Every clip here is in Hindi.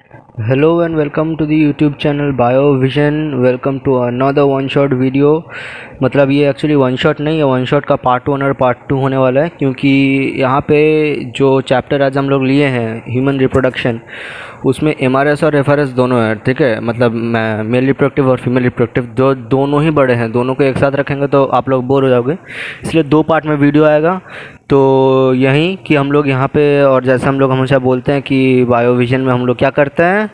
Hello and welcome to the YouTube channel BioVision. Welcome to another one shot video. मतलब ये एक्चुअली वन शॉट नहीं है, वन शॉट का पार्ट 1 और पार्ट 2 होने वाला है, क्योंकि यहाँ पे जो चैप्टर आज हम लोग लिए हैं ह्यूमन रिप्रोडक्शन, उसमें एमआरएस और एफआरएस दोनों है। ठीक है, मतलब मेल रिप्रोडक्टिव और फीमेल रिप्रोडक्टिव दोनों ही बड़े हैं। दोनों को एक साथ रखेंगे तो आप लोग बोर हो जाओगे, इसलिए 2 पार्ट में वीडियो आएगा। तो यही कि हम लोग यहाँ पे, और जैसे हम लोग हमेशा बोलते हैं कि बायोविजन में हम लोग क्या करते हैं,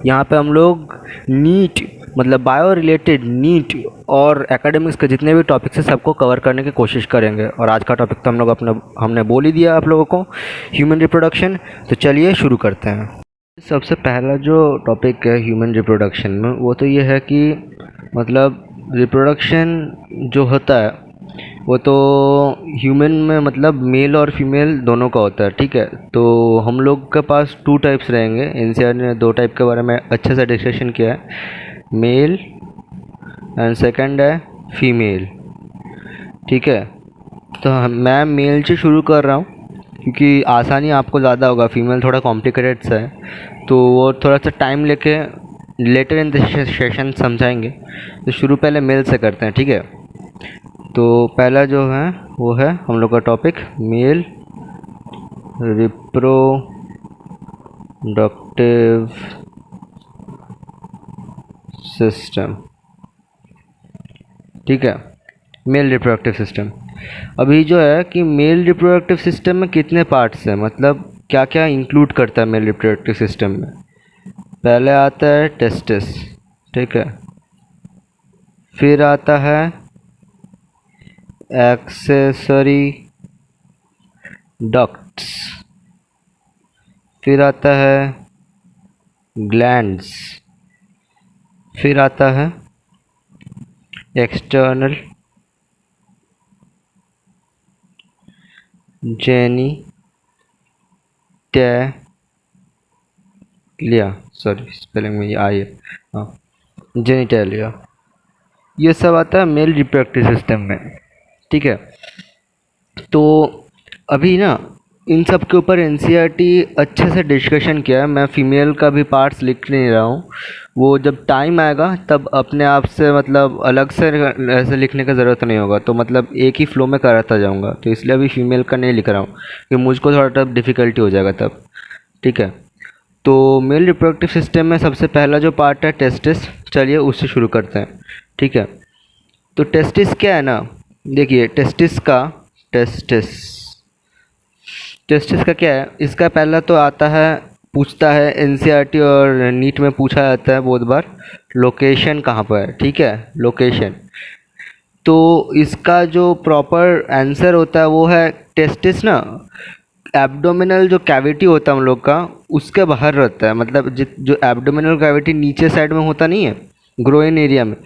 यहाँ पे हम लोग नीट मतलब बायो रिलेटेड नीट और एकेडमिक्स के जितने भी टॉपिक्स हैं सबको कवर करने की कोशिश करेंगे। और आज का टॉपिक तो हम लोग हमने बोल ही दिया आप लोगों को, ह्यूमन रिप्रोडक्शन। तो चलिए शुरू करते हैं। सबसे पहला जो टॉपिक है ह्यूमन रिप्रोडक्शन में, वो तो ये है कि मतलब रिप्रोडक्शन जो होता है वो तो ह्यूमन में मतलब मेल और फीमेल दोनों का होता है। ठीक है, तो हम लोग के पास 2 टाइप्स रहेंगे। एनसीईआरटी ने 2 टाइप के बारे में अच्छे से डिस्कशन किया है, मेल एंड सेकंड है फीमेल। ठीक है, तो मैं मेल से शुरू कर रहा हूँ क्योंकि आसानी आपको ज़्यादा होगा। फीमेल थोड़ा कॉम्प्लिकेटेड सा है, तो वो थोड़ा सा टाइम लेके लेटर इन द सेशन समझाएंगे। तो शुरू पहले मेल से करते हैं। ठीक है, तो पहला जो है वो है हम लोग का टॉपिक मेल रिप्रोडक्टिव सिस्टम। ठीक है, मेल रिप्रोडक्टिव सिस्टम। अभी जो है कि मेल रिप्रोडक्टिव सिस्टम में कितने पार्ट्स हैं, मतलब क्या क्या इंक्लूड करता है मेल रिप्रोडक्टिव सिस्टम में। पहले आता है टेस्टिस। ठीक है, फिर आता है एक्सेसरी डक्ट्स, फिर आता है ग्लैंड्स, फिर आता है एक्सटर्नल जेनिटैलिया, सॉरी स्पेलिंग में ये आई है, हाँ जेनिटैलिया। ये सब आता है मेल रिप्रोडक्टिव सिस्टम में। ठीक है, तो अभी ना इन सब के ऊपर एनसीईआरटी अच्छे से डिस्कशन किया है। मैं फीमेल का भी पार्ट्स लिख नहीं रहा हूँ, वो जब टाइम आएगा तब अपने आप से मतलब अलग से ऐसे लिखने की ज़रूरत नहीं होगा, तो मतलब एक ही फ्लो में कराता जाऊँगा। तो इसलिए अभी फीमेल का नहीं लिख रहा हूँ कि मुझको थोड़ा तब डिफ़िकल्टी हो जाएगा तब। ठीक है, तो मेल रिप्रोडक्टिव सिस्टम में सबसे पहला जो पार्ट है टेस्टिस, चलिए उससे शुरू करते हैं। ठीक है, तो टेस्टिस क्या है ना, देखिए टेस्टिस टेस्टिस का क्या है। इसका पहला तो आता है, पूछता है एनसीईआरटी और नीट में पूछा जाता है बहुत बार, लोकेशन कहाँ पर है। ठीक है, लोकेशन। तो इसका जो प्रॉपर आंसर होता है वो है टेस्टिस ना एब्डोमिनल जो कैविटी होता है हम लोग का, उसके बाहर रहता है। मतलब जो एब्डोमिनल कैविटी नीचे साइड में होता नहीं है, ग्रोइन एरिया में,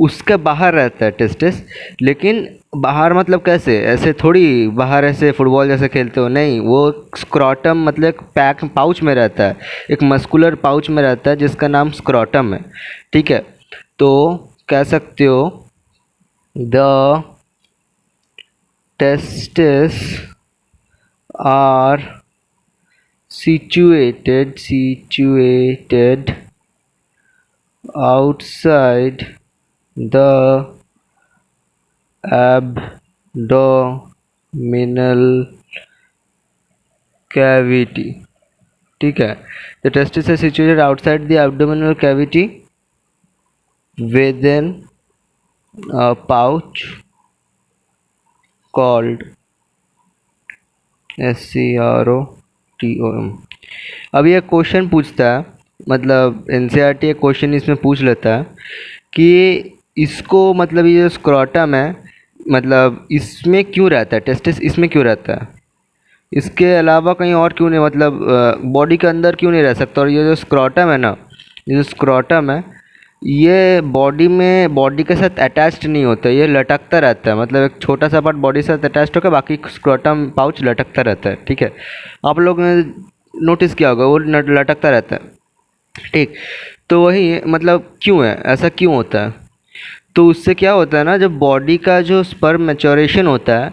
उसके बाहर रहता है टेस्टिस। लेकिन बाहर मतलब कैसे, ऐसे थोड़ी बाहर ऐसे फुटबॉल जैसे खेलते हो, नहीं, वो स्क्रॉटम मतलब एक पैक पाउच में रहता है, एक मस्कुलर पाउच में रहता है जिसका नाम स्क्रॉटम है। ठीक है, तो कह सकते हो the testis are situated outside the abdominal cavity. ठीक है, the testis is situated outside the abdominal cavity within a pouch called SCROTOM। अब ये क्वेश्चन पूछता है, मतलब एनसीईआरटी एक क्वेश्चन इसमें पूछ लेता है कि इसको मतलब ये जो स्क्रॉटम है, मतलब इसमें क्यों रहता है, टेस्टिस इसमें क्यों रहता है, इसके अलावा कहीं और क्यों नहीं, मतलब बॉडी के अंदर क्यों नहीं रह सकता। और ये जो स्क्रॉटम है ना, ये जो स्क्रॉटम है, ये बॉडी के साथ अटैच्ड नहीं होता, ये लटकता रहता है। मतलब एक छोटा सा पार्ट बॉडी से अटैच्ड होकर बाकी स्क्रोटम पाउच लटकता रहता है। ठीक है, आप लोग ने नोटिस किया होगा वो लटकता रहता है। ठीक, तो वही मतलब क्यों है, ऐसा क्यों होता है। तो उससे क्या होता है ना, जब बॉडी का जो स्पर्म मैच्योरेशन होता है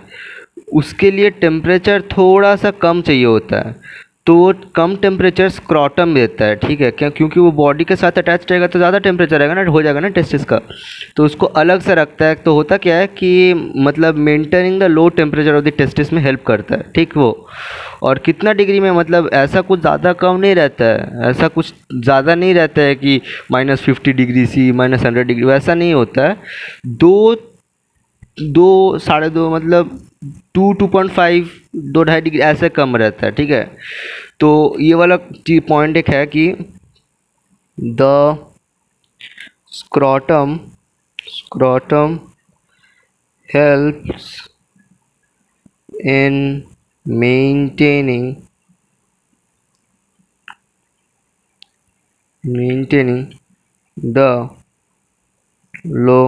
उसके लिए टेम्परेचर थोड़ा सा कम चाहिए होता है। तो वो कम टेम्परेचर स्क्रॉटम देता है, ठीक है क्या, क्योंकि वो बॉडी के साथ अटैच रहेगा तो ज़्यादा टेम्परेचर रहेगा ना, हो जाएगा ना टेस्टिस का, तो उसको अलग से रखता है। तो होता क्या है कि मतलब maintaining the low temperature of the testis में हेल्प करता है, ठीक वो। और कितना डिग्री में, मतलब ऐसा कुछ ज़्यादा कम नहीं रहता है, ऐसा कुछ ज़्यादा नहीं रहता है कि -50 डिग्री C -100 डिग्री, वैसा नहीं होता है। दो दो 2.5 मतलब 2.5 2.5 डिग्री ऐसे कम रहता है, ठीक है। तो ये वाला पॉइंट एक है कि the scrotum helps in maintaining the low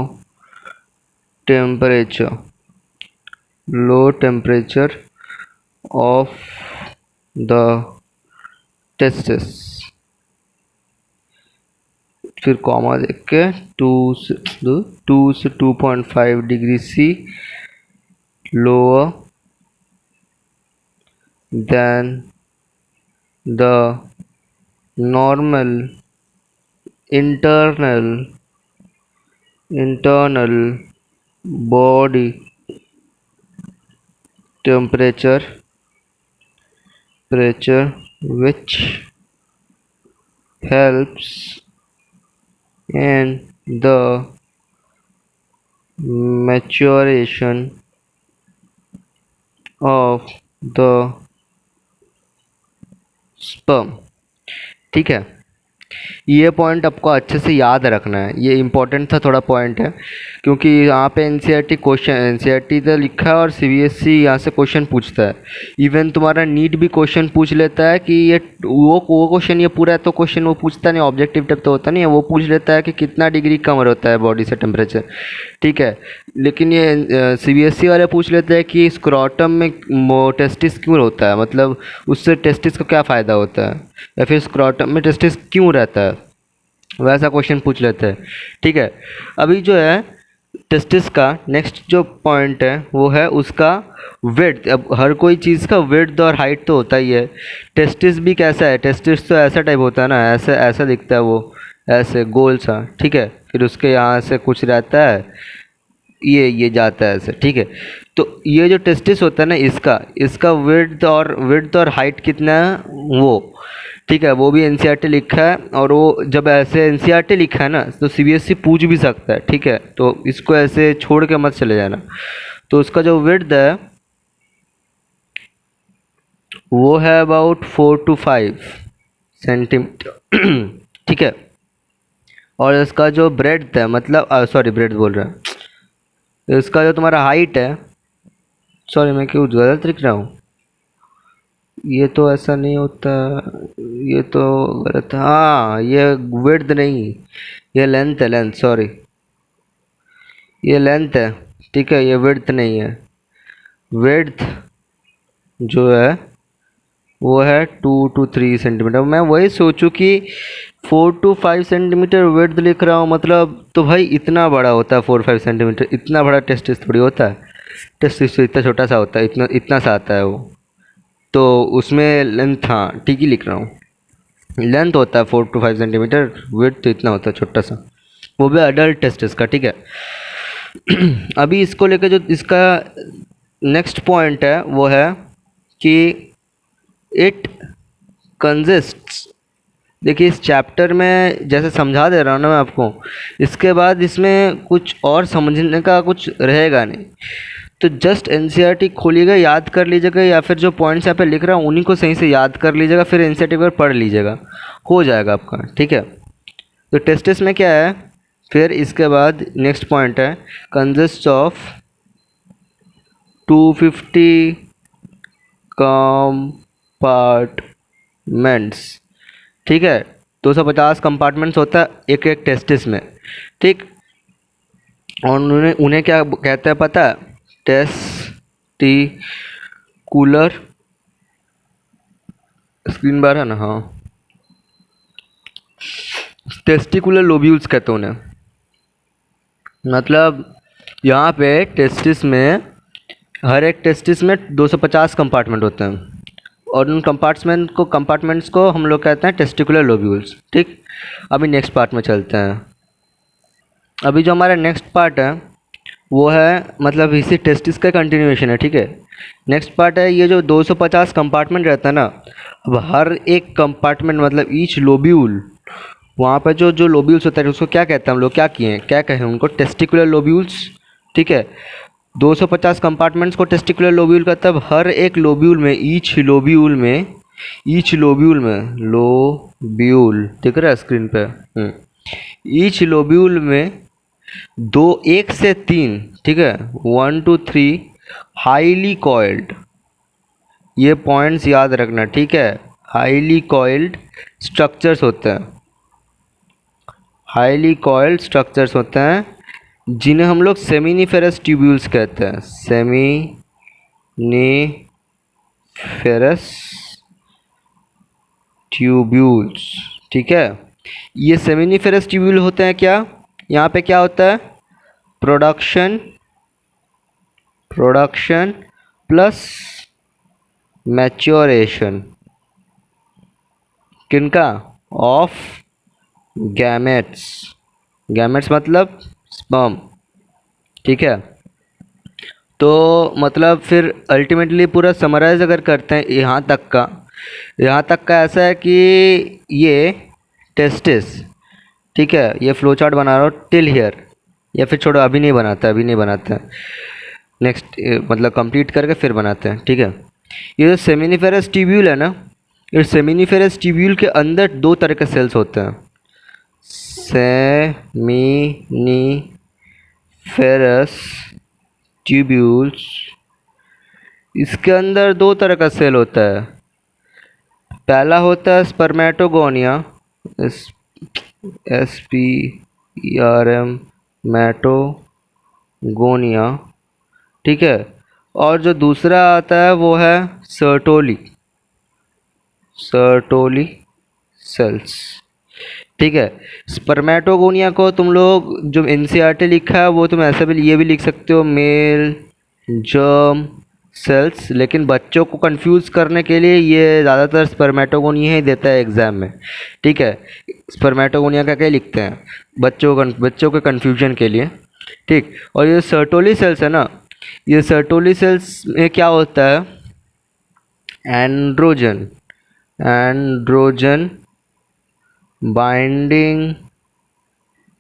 temperature of the testis. फिर कॉमा देख के 2 से 2.5 degree C lower than the normal internal body temperature which helps in the maturation of the sperm, ठीक है। ये पॉइंट आपको अच्छे से याद रखना है, ये इम्पोर्टेंट था थोड़ा पॉइंट है, क्योंकि यहाँ पे एनसीईआरटी तो लिखा है और सीबीएसई यहाँ से क्वेश्चन पूछता है। इवन तुम्हारा नीट भी क्वेश्चन पूछ लेता है कि ये वो क्वेश्चन, ये पूरा तो क्वेश्चन वो पूछता नहीं, ऑब्जेक्टिव टाइप तो होता नहीं है, वो पूछ लेता है कि कितना डिग्री कम होता है बॉडी से टेम्परेचर, ठीक है। लेकिन ये सीबीएसई वाले पूछ लेते हैं कि स्क्रॉटम में टेस्टिस क्यों होता है, मतलब उससे टेस्टिस को क्या फ़ायदा होता है, या फिर स्क्रॉटम में टेस्टिस क्यों रहता है, वैसा क्वेश्चन पूछ लेते हैं, ठीक है। अभी जो है टेस्टिस का नेक्स्ट जो पॉइंट है वो है उसका विड्थ। अब हर कोई चीज़ का विड्थ और हाइट तो होता ही है, टेस्टिस भी कैसा है, टेस्टिस तो ऐसा टाइप होता है ना, ऐसे ऐसा दिखता है वो, ऐसे गोल सा, ठीक है। फिर उसके यहाँ से कुछ रहता है, ये जाता है ऐसे, ठीक है। तो ये जो टेस्टिस होता है ना, इसका विड्थ और हाइट कितना है वो, ठीक है, वो भी एनसीईआरटी लिखा है। और वो जब ऐसे एनसीईआरटी लिखा है ना तो सीबीएसई पूछ भी सकता है, ठीक है, तो इसको ऐसे छोड़ के मत चले जाना। तो उसका जो विड्थ है वो है अबाउट 4 to 5 सेंटीमीटर, ठीक है। और इसका जो ब्रेड्थ है, मतलब सॉरी ब्रेड्थ बोल रहा है, इसका जो तुम्हारा हाइट है, सॉरी मैं क्यों गलत लिख रहा हूँ, ये तो ऐसा नहीं होता, ये तो गलत है, हाँ ये विड्थ नहीं, ये लेंथ है, लेंथ, सॉरी ये लेंथ है, ठीक है, ये विड्थ नहीं है। विड्थ जो है वो है 2 to 3 सेंटीमीटर। मैं वही सोचूं कि 4 to 5 सेंटीमीटर विड्थ लिख रहा हूँ, मतलब तो भाई इतना बड़ा होता है 4-5 सेंटीमीटर, इतना बड़ा टेस्टिस थोड़ी होता है, टेस्टिस तो इतना छोटा सा होता है, इतना इतना सा आता है वो। तो उसमें लेंथ, हाँ ठीक ही लिख रहा हूँ, लेंथ होता है 4 to 5 सेंटीमीटर, वेट तो इतना होता है छोटा सा, वो भी अडल्ट टेस्टिस का, ठीक है। अभी इसको लेकर जो इसका नेक्स्ट पॉइंट है वो है कि इट कंसिस्ट्स, देखिए इस चैप्टर में जैसे समझा दे रहा हूँ ना मैं आपको, इसके बाद इसमें कुछ और समझने का कुछ रहेगा नहीं। तो जस्ट एनसीईआरटी खोलिएगा, याद कर लीजिएगा, या फिर जो पॉइंट्स यहाँ पे लिख रहा हूँ उन्हीं को सही से याद कर लीजिएगा, फिर एनसीईआरटी पर पढ़ लीजिएगा, हो जाएगा आपका, ठीक है। तो टेस्टिस में क्या है, फिर इसके बाद नेक्स्ट पॉइंट है कंसिस्ट ऑफ 250 कंपार्टमेंट्स, ठीक है। 250 कंपार्टमेंट्स होता है एक एक टेस्टिस में, ठीक। और उन्हें क्या कहते हैं पता है, टेस्टिकुलर, स्क्रीन बार है ना, हाँ, टेस्टिकुलर लोब्यूल्स कहते हैं उन्हें। मतलब यहाँ पे टेस्टिस में, हर एक टेस्टिस में 250 कंपार्टमेंट होते हैं, और उन कंपार्टमेंट्स को हम लोग कहते हैं टेस्टिकुलर लोब्यूल्स। ठीक, अभी नेक्स्ट पार्ट में चलते हैं। अभी जो हमारा नेक्स्ट पार्ट है वो है मतलब इसी टेस्टिस का कंटिन्यूएशन है। ठीक है, नेक्स्ट पार्ट है ये जो 250 कंपार्टमेंट रहता है ना, अब हर एक कंपार्टमेंट मतलब ईच लोब्यूल, वहाँ पर जो लोब्यूल्स होता है उसको क्या कहते हैं हम लोग, क्या कहें उनको, टेस्टिकुलर लोब्यूल्स। ठीक है, 250 कंपार्टमेंट्स को टेस्टिकुलर लोब्यूल कहता है। हर एक लोब्यूल में ईच लोब्यूल दिख रहा है स्क्रीन पे, ईच लोब्यूल में एक से तीन, ठीक है, 1 to 3 हाईली कॉइल्ड, ये पॉइंट्स याद रखना। ठीक है, हाईली कॉइल्ड स्ट्रक्चर्स होते हैं, जिन्हें हम लोग सेमिनिफेरस ट्यूब्यूल्स कहते हैं। Seminiferous tubules. ठीक है, ये सेमिनिफेरस ट्यूब्यूल होते हैं क्या, यहाँ पे क्या होता है, प्रोडक्शन प्लस मैच्योरेशन किनका, ऑफ गैमेट्स मतलब स्पर्म। ठीक है, तो मतलब फिर अल्टीमेटली पूरा समराइज अगर करते हैं यहाँ तक का ऐसा है कि ये टेस्टिस, ठीक है, ये फ्लो चार्ट बना रहा हूँ टिल हियर, या फिर छोड़ो अभी नहीं बनाता, नेक्स्ट मतलब कंप्लीट करके फिर बनाते हैं। ठीक है, ये जो सेमिनिफेरस ट्यूब्यूल है ना, इस सेमिनिफेरस ट्यूब्यूल के अंदर दो तरह के सेल्स होते हैं। सेमिनिफेरस ट्यूब्यूल्स, इसके अंदर दो तरह का सेल होता है। पहला होता है स्पर्मेटोगोनिया, मैटोगोनिया। ठीक है, और जो दूसरा आता है वो है सर्टोली सेल्स। ठीक है, स्पर्मेटोगोनिया को तुम लोग जो एनसीईआरटी लिखा है वो तुम ऐसे भी ये भी लिख सकते हो, मेल जर्म सेल्स, लेकिन बच्चों को कंफ्यूज करने के लिए ये ज़्यादातर स्पर्मेटोगोनिया ही देता है एग्ज़ाम में। ठीक है, स्पर्मेटोगोनिया का क्या लिखते हैं बच्चों के कन्फ्यूजन के लिए। ठीक, और ये सर्टोली सेल्स है ना, ये सर्टोली सेल्स में क्या होता है, एंड्रोजन बाइंडिंग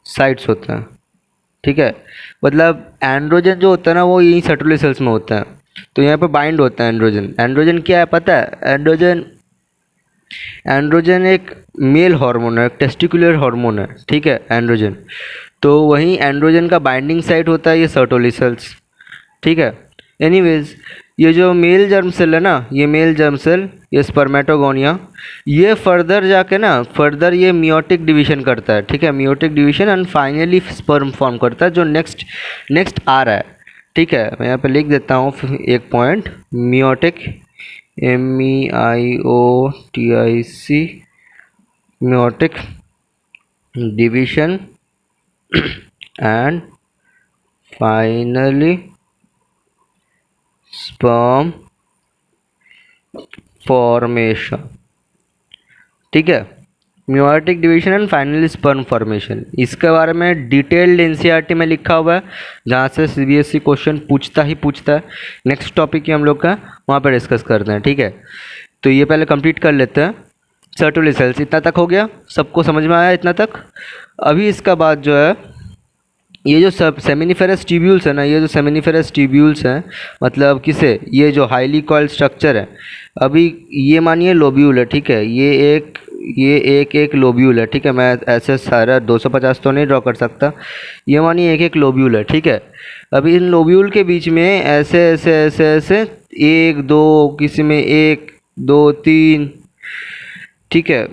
साइट्स होते हैं। ठीक है, मतलब एंड्रोजन जो होता है ना वो यही सर्टोली सेल्स में होता है, तो यहाँ पे बाइंड होता है एंड्रोजन क्या है पता है, एंड्रोजन एक मेल हार्मोन है, एक टेस्टिकुलर हार्मोन है। ठीक है, एंड्रोजन, तो वहीं एंड्रोजन का बाइंडिंग साइट होता है ये सर्टोली सेल्स। ठीक है, एनीवेज ये जो मेल जर्म सेल है ना, ये मेल जर्म सेल, ये स्पर्मेटोगोनिया, ये फर्दर ये मियोटिक डिवीजन करता है। ठीक है, meiotic division and finally sperm form करता है, जो नेक्स्ट आ रहा है। ठीक है, मैं यहाँ पे लिख देता हूँ एक point, meiotic MIOTIC meiotic division and finally sperm formation. ठीक है, meiotic division and finally sperm formation, इसके बारे में डिटेल्ड एनसीईआरटी में लिखा हुआ है, जहाँ से सीबीएसई क्वेश्चन पूछता है। नेक्स्ट टॉपिक ही हम लोग का वहाँ पर डिस्कस करते हैं। ठीक है, तो ये पहले कंप्लीट कर लेते हैं। सर्टोली सेल्स इतना तक हो गया, सबको समझ में आया इतना तक। अभी इसका बाद जो है ये जो सब सेमिनिफेरस ट्यूब्यूल्स है ना, ये जो सेमिनिफेरस ट्यूब्यूल्स हैं मतलब किसे, ये जो हाईली कॉइल्ड स्ट्रक्चर है, अभी ये मानिए लोब्यूल है। ठीक है, ये एक लोब्यूल है। ठीक है, मैं ऐसे सारा 250 तो नहीं ड्रॉ कर सकता, ये मानिए एक लोब्यूल है। ठीक है, अभी इन लोब्यूल के बीच में ऐसे 1 2, किसी में 1 2 3, ठीक है,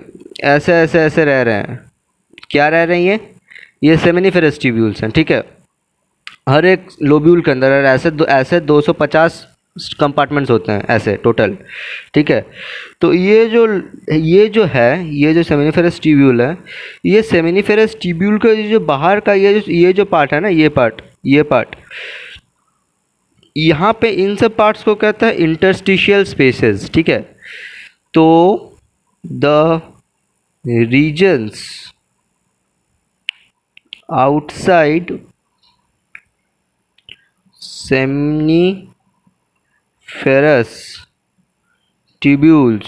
ऐसे रह रहे हैं। क्या रह रहे हैं ये सेमिनिफेरस ट्यूब्यूल्स हैं। ठीक है, हर एक लोब्यूल के अंदर ऐसे 250 कंपार्टमेंट्स होते हैं ऐसे टोटल। ठीक है, तो ये जो सेमिनिफेरस ट्यूब्यूल है, ये सेमिनिफेरस ट्यूब्यूल का जो बाहर का ये जो पार्ट है ना, ये पार्ट यहाँ पे इन सब पार्ट्स को कहता है इंटरस्टिशियल स्पेसेस। ठीक है, तो the regions outside seminiferous tubules,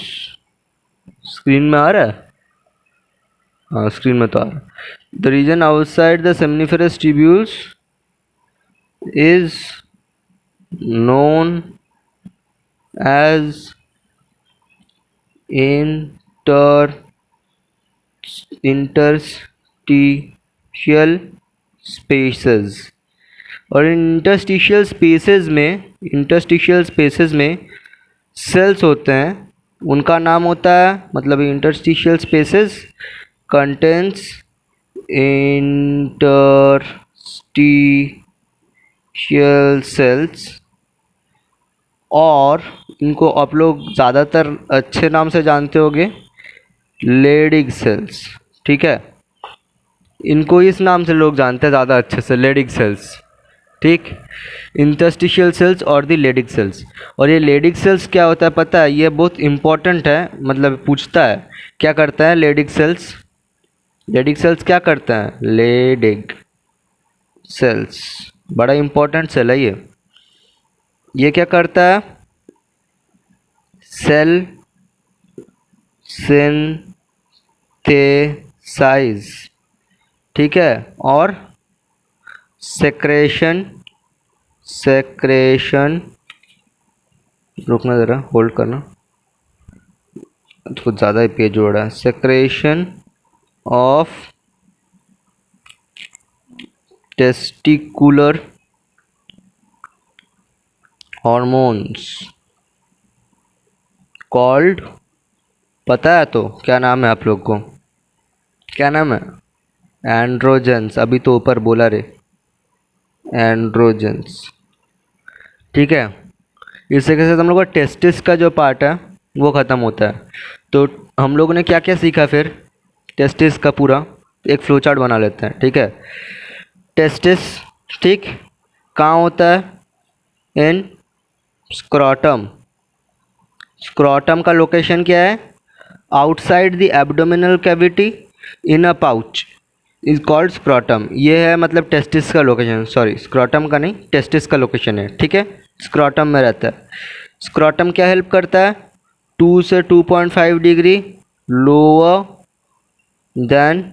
screen में आ रहा है? हाँ स्क्रीन में तो आ रहा है. The region outside the seminiferous tubules is known as interstitial spaces. और इंटरस्टिशियल स्पेसेस में सेल्स होते हैं, उनका नाम होता है, मतलब interstitial spaces contents interstitial cells, और इनको आप लोग ज़्यादातर अच्छे नाम से जानते होंगे, लेडिग सेल्स. ठीक है, इनको इस नाम से लोग जानते हैं ज़्यादा अच्छे से, लेडिग सेल्स. ठीक, इंटरस्टिशियल सेल्स और दी लेडिग सेल्स. और ये लेडिग सेल्स क्या होता है पता है? ये बहुत इंपॉर्टेंट है, मतलब पूछता है क्या करता है लेडिग सेल्स. लेडिग सेल्स क्या करता है? लेडिग सेल्स बड़ा इंपॉर्टेंट सेल है ये क्या करता है? सेल सिंथेसाइज, ठीक है, और सेक्रेशन रुकना ज़रा, होल्ड करना, कुछ ज़्यादा ही पेज हो रहा है. Secretion of testicular hormones called, पता है तो क्या नाम है आप लोग को? क्या नाम है? एंड्रोजेंस. अभी तो ऊपर बोला रे, एंड्रोजेंस. ठीक है, इस तरीके से हम लोग का टेस्टिस का जो पार्ट है वो ख़त्म होता है. तो हम लोगों ने क्या क्या सीखा फिर टेस्टिस का पूरा एक फ्लो चार्ट बना लेते हैं. ठीक है, टेस्टिस, ठीक, कहाँ होता है? इन स्क्रॉटम. स्क्रॉटम का लोकेशन क्या है? Outside the abdominal cavity in a pouch is called scrotum. ये है मतलब टेस्टिस का लोकेशन, सॉरी स्क्रॉटम का नहीं, टेस्टिस का लोकेशन है. ठीक है, स्क्रॉटम में रहता है. स्क्रॉटम क्या हेल्प करता है? 2 से 2.5 degree lower than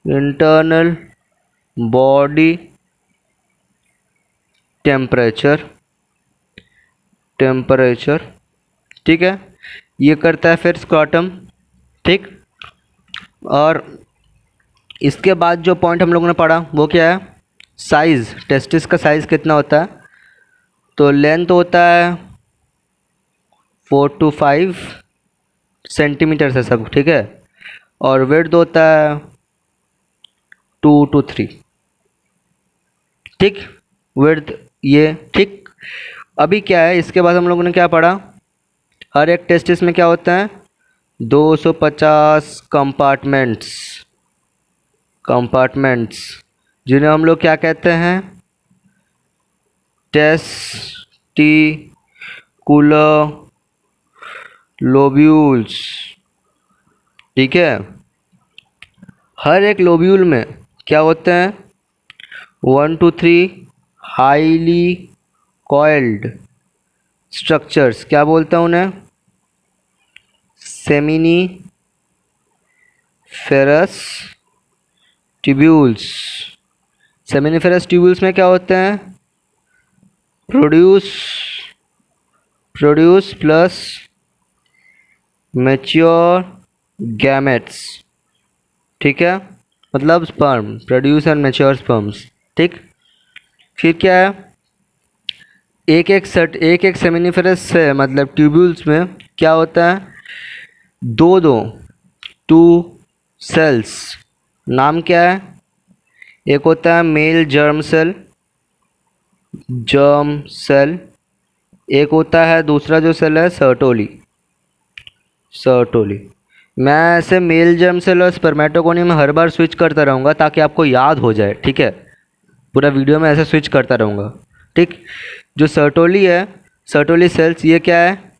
internal body temperature. ठीक है, ये करता है फिर स्क्रॉटम. ठीक, और इसके बाद जो पॉइंट हम लोगों ने पढ़ा वो क्या है? साइज़. टेस्टिस का साइज़ कितना होता है? तो लेंथ होता है 4 to 5 सेंटीमीटर से सब. ठीक है, और विड्थ होता है 2 to 3. ठीक, विड्थ ये. ठीक, अभी क्या है, इसके बाद हम लोगों ने क्या पढ़ा? हर एक टेस्टिस में क्या होता है? 250 कंपार्टमेंट्स, जिन्हें हम लोग क्या कहते हैं? Testicular lobules. ठीक है, हर एक लोब्यूल में क्या होते हैं? 1 to 3 हाईली कॉइल्ड स्ट्रक्चर्स. क्या बोलते हैं उन्हें? Seminiferous tubules. सेमिनिफेरस ट्यूब्यूल्स में क्या होते हैं? Produce plus mature gametes. ठीक है, मतलब sperm, produce and mature sperms. ठीक, फिर क्या है? एक एक सेमिनिफेरस से मतलब ट्यूब्यूल्स में क्या होता है? Two cells. नाम क्या है? एक होता है मेल जर्म सेल. एक होता है दूसरा जो सेल है सर्टोली. मैं ऐसे मेल जर्म सेल और स्पर्मेटोगोनी में हर बार स्विच करता रहूँगा ताकि आपको याद हो जाए. ठीक है, पूरा वीडियो में ऐसे स्विच करता रहूँगा. ठीक, जो सर्टोली है, सर्टोली सेल्स, ये क्या है?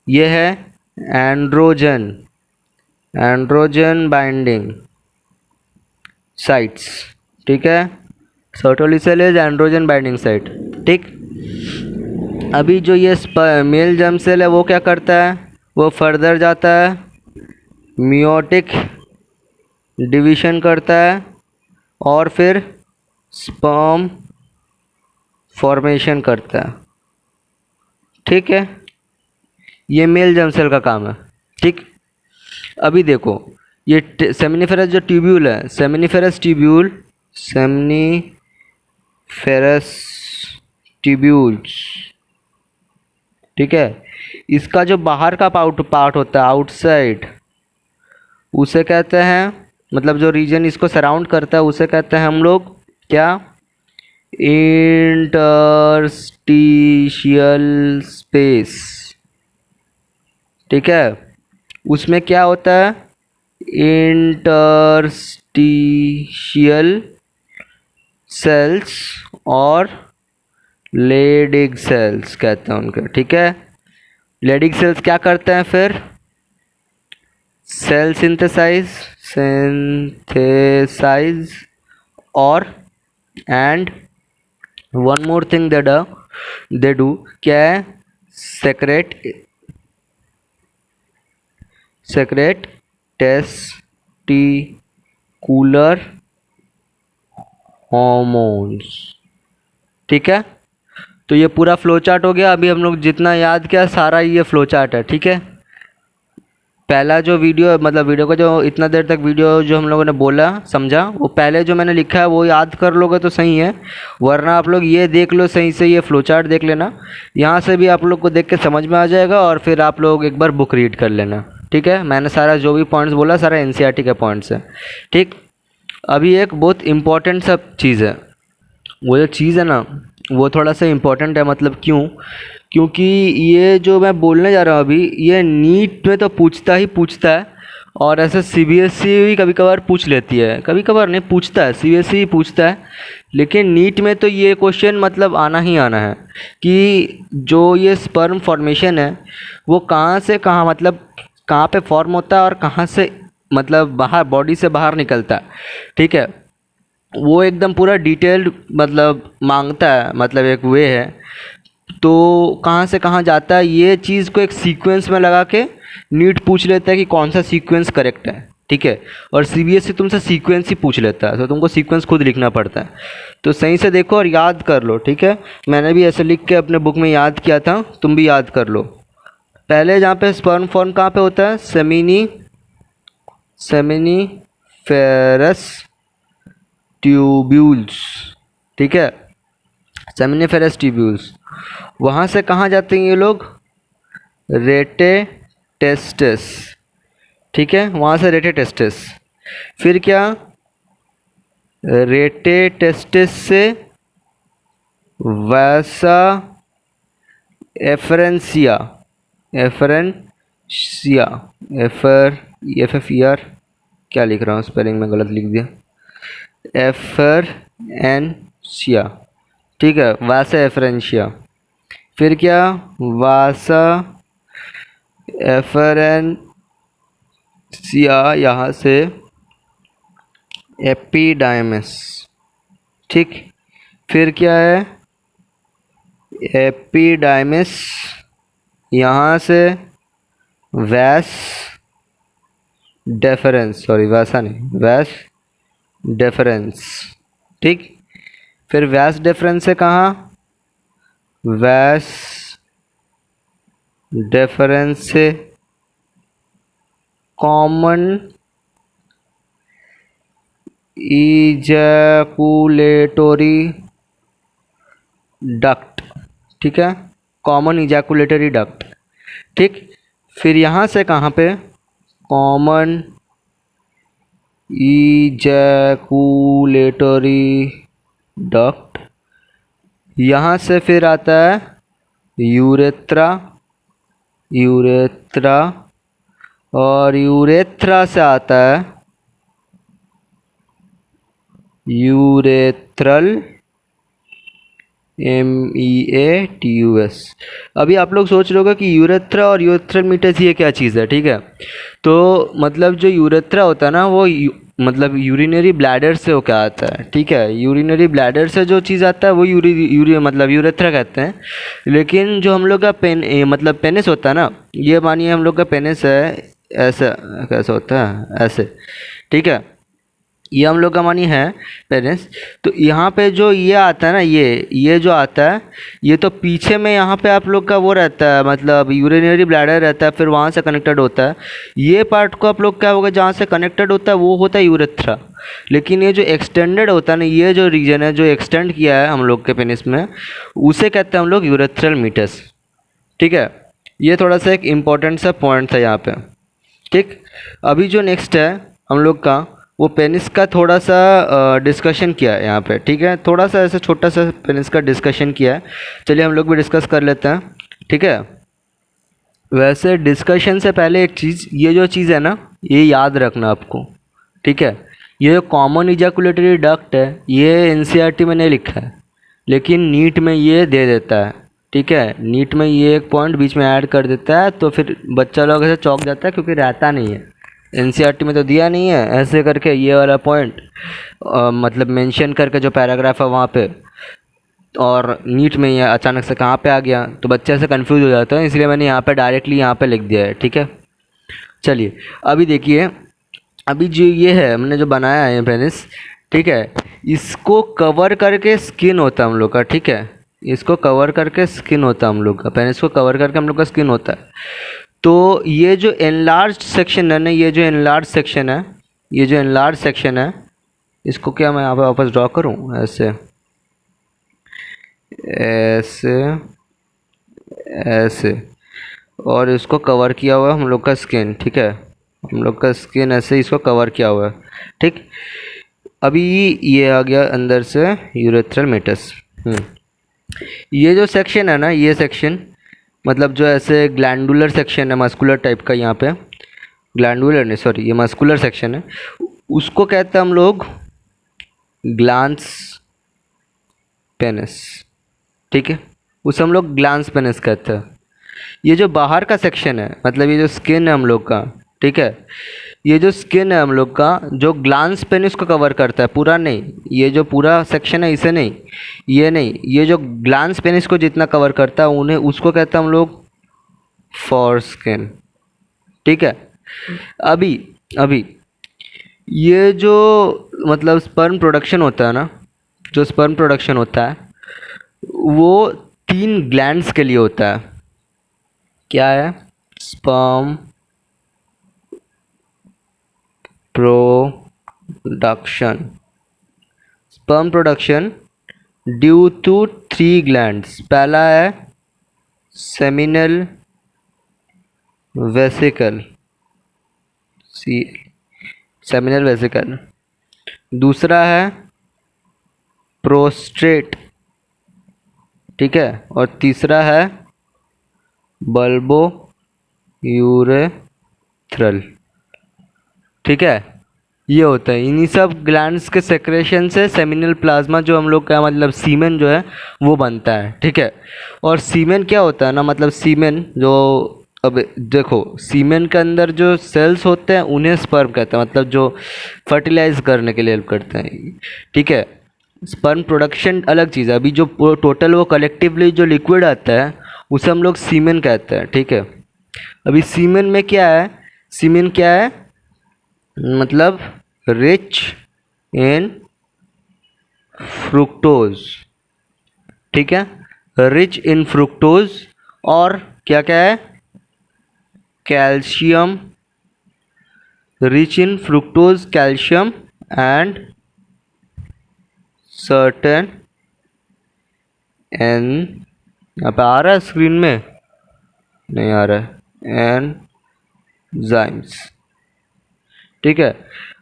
ये है एंड्रोजन, एंड्रोजन बाइंडिंग साइट्स, ठीक है। Sertoli cell is androgen binding site, ठीक। अभी जो ये मेल जर्म सेल है वो क्या करता है? वो फर्दर जाता है, मियोटिक डिवीजन करता है और फिर स्पर्म फॉर्मेशन करता है, ठीक है। ये मेल जर्म सेल का काम है, ठीक। अभी देखो ये सेमिनिफेरस जो ट्यूब्यूल है, सेमिनिफेरस ट्यूब्यूल, सेमिनिफेरस ट्यूब्यूल्स, ठीक है। इसका जो बाहर का पार्ट होता है, आउटसाइड, उसे कहते हैं, मतलब जो रीजन इसको सराउंड करता है उसे कहते हैं हम लोग क्या? इंटरस्टिशियल स्पेस, ठीक है। उसमें क्या होता है? इंटरस्टिशियल सेल्स और लेडिग सेल्स कहते हैं उनके, ठीक है। लेडिग सेल्स क्या करते हैं फिर? सेल सिंथेसाइज और and one more thing they do, क्या है? सेक्रेट टेस्टिकुलर हॉर्मोन्स, ठीक है। तो ये पूरा फ्लो चार्ट हो गया। अभी हम लोग जितना याद किया सारा ये फ्लो चार्ट है, ठीक है। पहला जो वीडियो, मतलब वीडियो का जो इतना देर तक वीडियो जो हम लोगों ने बोला समझा, वो पहले जो मैंने लिखा है वो याद कर लोगे तो सही है, वरना आप लोग ये देख लो सही से, ये फ्लो चार्ट देख लेना, यहाँ से भी आप लोग को देख के समझ में आ जाएगा और फिर आप लोग एक बार बुक रीड कर लेना, ठीक है। मैंने सारा जो भी पॉइंट्स बोला सारा एनसीईआरटी के पॉइंट्स है, ठीक। अभी एक बहुत इम्पॉर्टेंट सा चीज़ है, वो जो चीज़ है ना वो थोड़ा सा इम्पोर्टेंट है, मतलब क्यों? क्योंकि ये जो मैं बोलने जा रहा हूँ अभी, ये नीट में तो पूछता ही पूछता है, और ऐसे सीबीएसई भी कभी कभार पूछ लेती है, कभी कभार नहीं पूछता है, सीबीएसई ही पूछता है। लेकिन नीट में तो ये क्वेश्चन मतलब आना ही आना है कि जो ये स्पर्म फॉर्मेशन है वो कहाँ से कहाँ, मतलब कहाँ पे फॉर्म होता है और कहाँ से मतलब बाहर बॉडी से बाहर निकलता है, ठीक है। वो एकदम पूरा डिटेल्ड मतलब मांगता है, मतलब एक वे है, तो कहाँ से कहाँ जाता है ये चीज़ को एक सीक्वेंस में लगा के नीट पूछ लेता है कि कौन सा सीक्वेंस करेक्ट है, ठीक है। और सीबीएसई तुमसे सीक्वेंस ही पूछ लेता है, तो तुमको सीक्वेंस खुद लिखना पड़ता है। तो सही से देखो और याद कर लो, ठीक है। मैंने भी ऐसे लिख के अपने बुक में याद किया था, तुम भी याद कर लो। पहले जहाँ पे स्पर्म फॉर्म कहाँ पे होता है? सेमिनिफेरस ट्यूब्यूल्स, ठीक है, सेमिनिफेरस ट्यूब्यूल्स। वहाँ से कहाँ जाते हैं ये लोग? रेटे टेस्टिस, ठीक है, वहाँ से रेटे टेस्टिस। फिर क्या? रेटे टेस्टिस से वैसा एफरेंसिया, एफरेंसिया, एफ एफ ई आर, क्या लिख रहा हूँ, स्पेलिंग में गलत लिख दिया, एफरेंसिया, ठीक है, वासा एफरेंशिया। फिर क्या? वासा एफरेंसिया, यहाँ से एपिडाइमिस, ठीक। फिर क्या है? एपिडाइमिस, यहाँ से वैस डेफरेंस, सॉरी वैसा नहीं, वैस डेफरेंस, ठीक। फिर वैस डेफरेंस से कहाँ? वैस डेफरेंस से कॉमन इजैकुलेटरी डक्ट, ठीक है, कॉमन इजैकुलेटरी डक्ट, ठीक। फिर यहाँ से कहाँ पे? कॉमन इजैकुलेटरी डक्ट, यहाँ से फिर आता है यूरेथ्रा, यूरेथ्रा, और यूरेथ्रा से आता है यूरेथ्रल MEATUS। अभी आप लोग सोच रहे होगा कि यूरेथ्रा और यूरेथ्रल मीटस ये क्या चीज़ है, ठीक है। तो मतलब जो यूरेथ्रा होता है ना वो मतलब यूरिनरी ब्लैडर से होकर आता है, ठीक है। यूरिनरी ब्लैडर से जो चीज़ आता है वो मतलब यूरेथ्रा कहते हैं। लेकिन जो हम लोग का मतलब पेनिस होता है ना, ये मानिए हम लोग का पेनिस है, ऐसा कैसा होता है, ऐसे, ठीक है। ये हम लोग का मानी है पेरेंट्स। तो यहाँ पे जो ये आता है ना, ये जो आता है, ये तो पीछे में यहाँ पे आप लोग का वो रहता है, मतलब यूरिनरी ब्लैडर रहता है, फिर वहाँ से कनेक्टेड होता है। ये पार्ट को आप लोग क्या होगा, जहाँ से कनेक्टेड होता है वो होता है यूरेथ्रा। लेकिन ये जो एक्सटेंडेड होता है ना, ये जो रीजन है जो एक्सटेंड किया है हम लोग के पेनिस में, उसे कहते हैं हम लोग यूरेथ्रल मीटस, ठीक है। ये थोड़ा सा एक इम्पॉर्टेंट सा पॉइंट था यहाँ पे, ठीक। अभी जो नेक्स्ट है हम लोग का, वो पेनिस का थोड़ा सा डिस्कशन किया है यहाँ पे, ठीक है। थोड़ा सा ऐसे छोटा सा पेनिस का डिस्कशन किया है, चलिए हम लोग भी डिस्कस कर लेते हैं, ठीक है। वैसे डिस्कशन से पहले एक चीज़, ये जो चीज़ है ना, ये याद रखना आपको, ठीक है। ये जो कॉमन इजैकुलेटरी डक्ट है, ये एनसीईआरटी में नहीं लिखा है, लेकिन नीट में ये दे देता है, ठीक है। नीट में ये एक पॉइंट बीच में ऐड कर देता है, तो फिर बच्चा लोग ऐसे चौंक जाता है, क्योंकि रहता नहीं है, एनसीईआरटी में तो दिया नहीं है ऐसे करके ये वाला पॉइंट, मतलब मेंशन करके जो पैराग्राफ है वहाँ पे, और नीट में ये अचानक से कहाँ पे आ गया, तो बच्चे ऐसे कंफ्यूज हो जाता है, इसलिए मैंने यहाँ पे डायरेक्टली यहाँ पे लिख दिया है, ठीक है। चलिए अभी देखिए, अभी जो ये है हमने जो बनाया है पेनिस, ठीक है, इसको कवर करके स्किन होता है हम लोग का, ठीक है। इसको कवर करके स्किन होता है हम लोग का, पेनिस को कवर करके हम लोग का स्किन होता है। तो ये जो एनलार्ज सेक्शन है ना, ये जो एनलार्ज सेक्शन है, ये जो एनलार्ज सेक्शन है, इसको क्या मैं यहाँ पे वापस ड्रॉ करूँ, ऐसे ऐसे ऐसे, और इसको कवर किया हुआ है हम लोग का स्किन, ठीक है। हम लोग का स्किन ऐसे इसको कवर किया हुआ है, ठीक। अभी ये आ गया अंदर से यूरेथ्रल मीटस। ये जो सेक्शन है ना, ये सेक्शन मतलब जो ऐसे ग्लैंडुलर सेक्शन है, मस्कुलर टाइप का, यहाँ पे ग्लैंडुलर नहीं, सॉरी, ये मस्कुलर सेक्शन है, उसको कहते हैं हम लोग ग्लांस पेनिस, ठीक है। उसे हम लोग ग्लांस पेनिस कहते हैं। ये जो बाहर का सेक्शन है, मतलब ये जो स्किन है हम लोग का, ठीक है, ये जो स्किन है हम लोग का, जो ग्लांस पेनिस को कवर करता है, पूरा नहीं, ये जो पूरा सेक्शन है इसे नहीं, ये नहीं, ये जो ग्लांस पेनिस को जितना कवर करता है उन्हें, उसको कहते हैं हम लोग फॉर स्किन, ठीक है। अभी अभी ये जो मतलब स्पर्म प्रोडक्शन होता है ना, जो स्पर्म प्रोडक्शन होता है वो 3 ग्लैंड्स के लिए होता है। क्या है? Sperm production, sperm production due to 3 glands. पहला है सेमिनल वेसिकल, सेमिनल वेसिकल। दूसरा है प्रोस्टेट, ठीक है। और तीसरा है बल्बो यूरेथ्रल, ठीक है। ये होता है, इन्हीं सब ग्लैंड्स के सेक्रेशन से सेमिनल प्लाज्मा जो हम लोग का मतलब सीमेन जो है वो बनता है, ठीक है। और सीमेन क्या होता है ना, मतलब सीमेन जो, अब देखो सीमेन के अंदर जो सेल्स होते हैं उन्हें स्पर्म कहते हैं, मतलब जो फर्टिलाइज करने के लिए हेल्प करते हैं, ठीक है। स्पर्म प्रोडक्शन अलग चीज़ है, अभी जो टोटल वो कलेक्टिवली जो लिक्विड आता है उसे हम लोग सीमेन कहते हैं, ठीक है। अभी सीमेन में क्या है, सीमेन क्या है, मतलब रिच इन फ्रुक्टोज, ठीक है, रिच इन फ्रुक्टोज। और क्या क्या है, calcium, rich in fructose, calcium and certain an, यहाँ पे आ रहा है स्क्रीन में, नहीं आ रहा है, एनजाइम्स, ठीक है।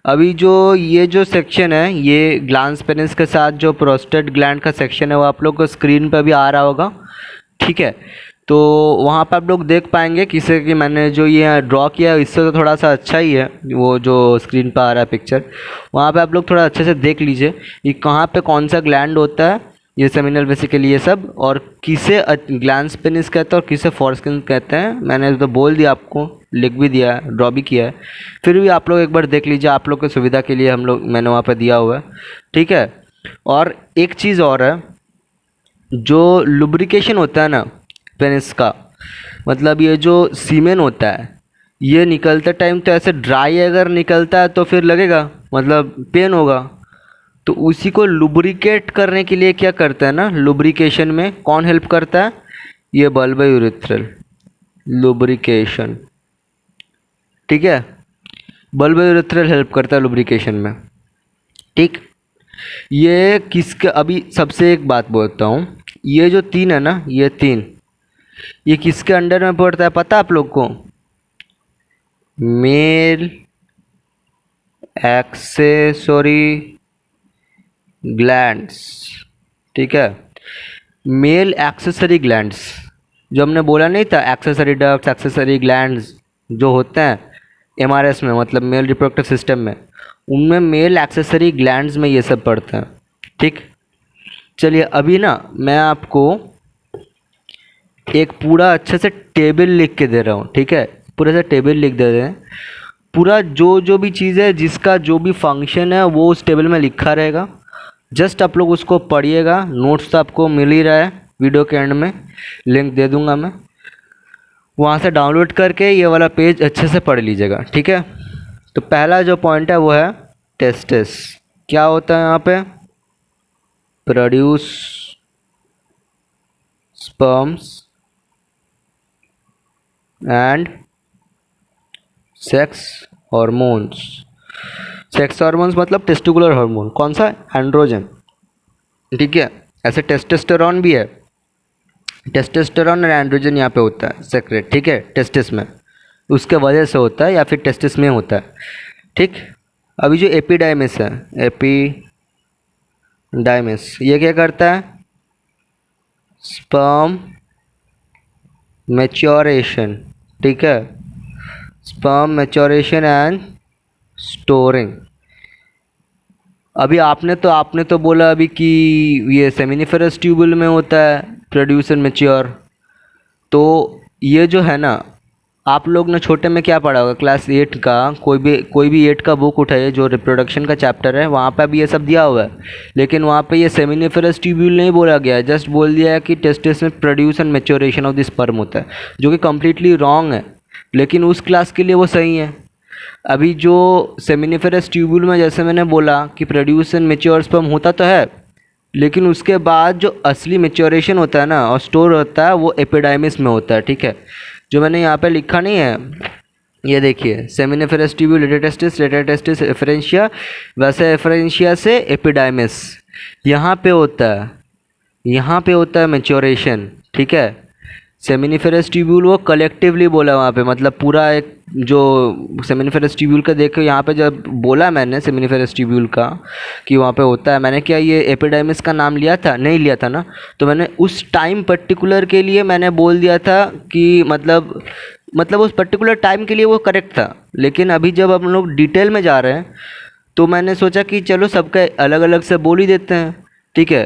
अभी जो ये जो सेक्शन है, ये ग्लैंड्स पेनिस के साथ जो प्रोस्टेट ग्लैंड का सेक्शन है वो आप लोग को स्क्रीन पर भी आ रहा होगा, ठीक है। तो वहाँ पर आप लोग देख पाएंगे किसे कि मैंने जो ये ड्रॉ किया है इससे तो थोड़ा सा अच्छा ही है, वो जो स्क्रीन पर आ रहा है पिक्चर, वहाँ पे आप लोग थोड़ा अच्छे से देख लीजिए कि कहाँ पे कौन सा ग्लैंड होता है ये सेमिनल वेसिकल ये सब। और किसे ग्लैंस पेनिस कहते हैं और किसे फोरस्किन कहते हैं, मैंने तो बोल दिया आपको, लिख भी दिया है, ड्रॉ भी किया है, फिर भी आप लोग एक बार देख लीजिए, आप लोग की सुविधा के लिए मैंने वहाँ पे दिया हुआ है, ठीक है। और एक चीज़ और है, जो लुब्रिकेशन होता है ना पेनिस का, मतलब ये जो सीमेन होता है, ये निकलते टाइम तो ऐसे ड्राई अगर निकलता है तो फिर लगेगा, मतलब पेन होगा। तो उसी को लुब्रिकेट करने के लिए क्या करता है ना, लुब्रिकेशन में कौन हेल्प करता है, ये बल्ब यूरेथ्रल लुब्रिकेशन, ठीक है। बल्ब यूरेथ्रल हेल्प करता है लुब्रिकेशन में, ठीक। ये किसका, अभी सबसे एक बात बोलता हूँ, ये जो तीन है ना, ये तीन, ये किसके अंडर में पड़ता है पता आप लोग को, मेल एक्सेसरी ग्लैंड्स, ठीक है। मेल एक्सेसरी ग्लैंड्स, जो हमने बोला नहीं था, एक्सेसरी डक्ट्स, एक्सेसरी ग्लैंड्स जो होते हैं एमआरएस में, मतलब मेल रिप्रोडक्टिव सिस्टम में, उनमें मेल एक्सेसरी ग्लैंड्स में ये सब पड़ते हैं, ठीक। चलिए अभी ना मैं आपको एक पूरा अच्छे से टेबल लिख के दे रहा हूँ, ठीक है। पूरा सा टेबल लिख दे रहे हैं, पूरा जो जो भी चीज़ है, जिसका जो भी फंक्शन है वो उस टेबल में लिखा रहेगा। जस्ट आप लोग उसको पढ़िएगा, नोट्स तो आपको मिल ही रहा है, वीडियो के एंड में लिंक दे दूंगा मैं, वहाँ से डाउनलोड करके ये वाला पेज अच्छे से पढ़ लीजिएगा, ठीक है। तो पहला जो पॉइंट है वो है टेस्टिस। क्या होता है यहाँ पे, produce sperms and sex hormones. Sex hormones मतलब टेस्टिकुलर हार्मोन, कौन सा, एंड्रोजन, ठीक है। ऐसे टेस्टोस्टेरॉन भी है, टेस्टोस्टेरॉन और एंड्रोजन यहाँ पे होता है सेक्रेट, ठीक है, टेस्टिस में, उसके वजह से होता है या फिर टेस्टिस में होता है, ठीक। अभी जो एपिडाइमिस है, एपिडाइमिस ये क्या करता है, स्पर्म मैच्योरेशन, ठीक है, स्पर्म मैच्योरेशन एंड स्टोरिंग। अभी आपने तो बोला अभी कि ये सेमिनिफेरस ट्यूबुल में होता है प्रोड्यूस एंड मैच्योर। तो ये जो है ना, आप लोग ने छोटे में क्या पढ़ा होगा, क्लास 8 का, कोई भी 8 का बुक उठाइए जो रिप्रोडक्शन का चैप्टर है, वहाँ पे भी ये सब दिया हुआ है। लेकिन वहाँ पे ये सेमिनिफेरस ट्यूब्यूल नहीं बोला गया है, जस्ट बोल दिया है कि टेस्टिस में produce and maturation of the sperm होता है, जो कि कम्प्लीटली रॉन्ग है, लेकिन उस क्लास के लिए वो सही है। अभी जो सेमिनिफेरस ट्यूब्यूल में जैसे मैंने बोला कि प्रोड्यूस एंड मैच्योर स्पर्म होता तो है, लेकिन उसके बाद जो असली मैच्योरेशन होता है ना और स्टोर होता है वो एपिडाइमिस में होता है, ठीक है। जो मैंने यहाँ पे लिखा नहीं है, ये देखिए, सेमिनिफेरस ट्यूब्यूल, लेटर टेस्टिस एफरेंशिया, वैसे एफरेंशिया से एपिडाइमिस, यहाँ पे होता है, यहाँ पे होता है मैच्योरेशन, ठीक है। सेमिनिफेरस ट्यूब्यूल वो कलेक्टिवली बोला वहाँ पे, मतलब पूरा एक जो सेमिनिफेरस ट्यूब्यूल का देखो, यहाँ पे जब बोला मैंने सेमिनिफेरस ट्यूब्यूल का कि वहाँ पे होता है, मैंने क्या ये एपिडाइमिस का नाम लिया था, नहीं लिया था ना। तो मैंने उस टाइम पर्टिकुलर के लिए मैंने बोल दिया था कि मतलब उस पर्टिकुलर टाइम के लिए वो करेक्ट था। लेकिन अभी जब हम लोग डिटेल में जा रहे हैं तो मैंने सोचा कि चलो सबका अलग अलग से बोल ही देते हैं, ठीक है।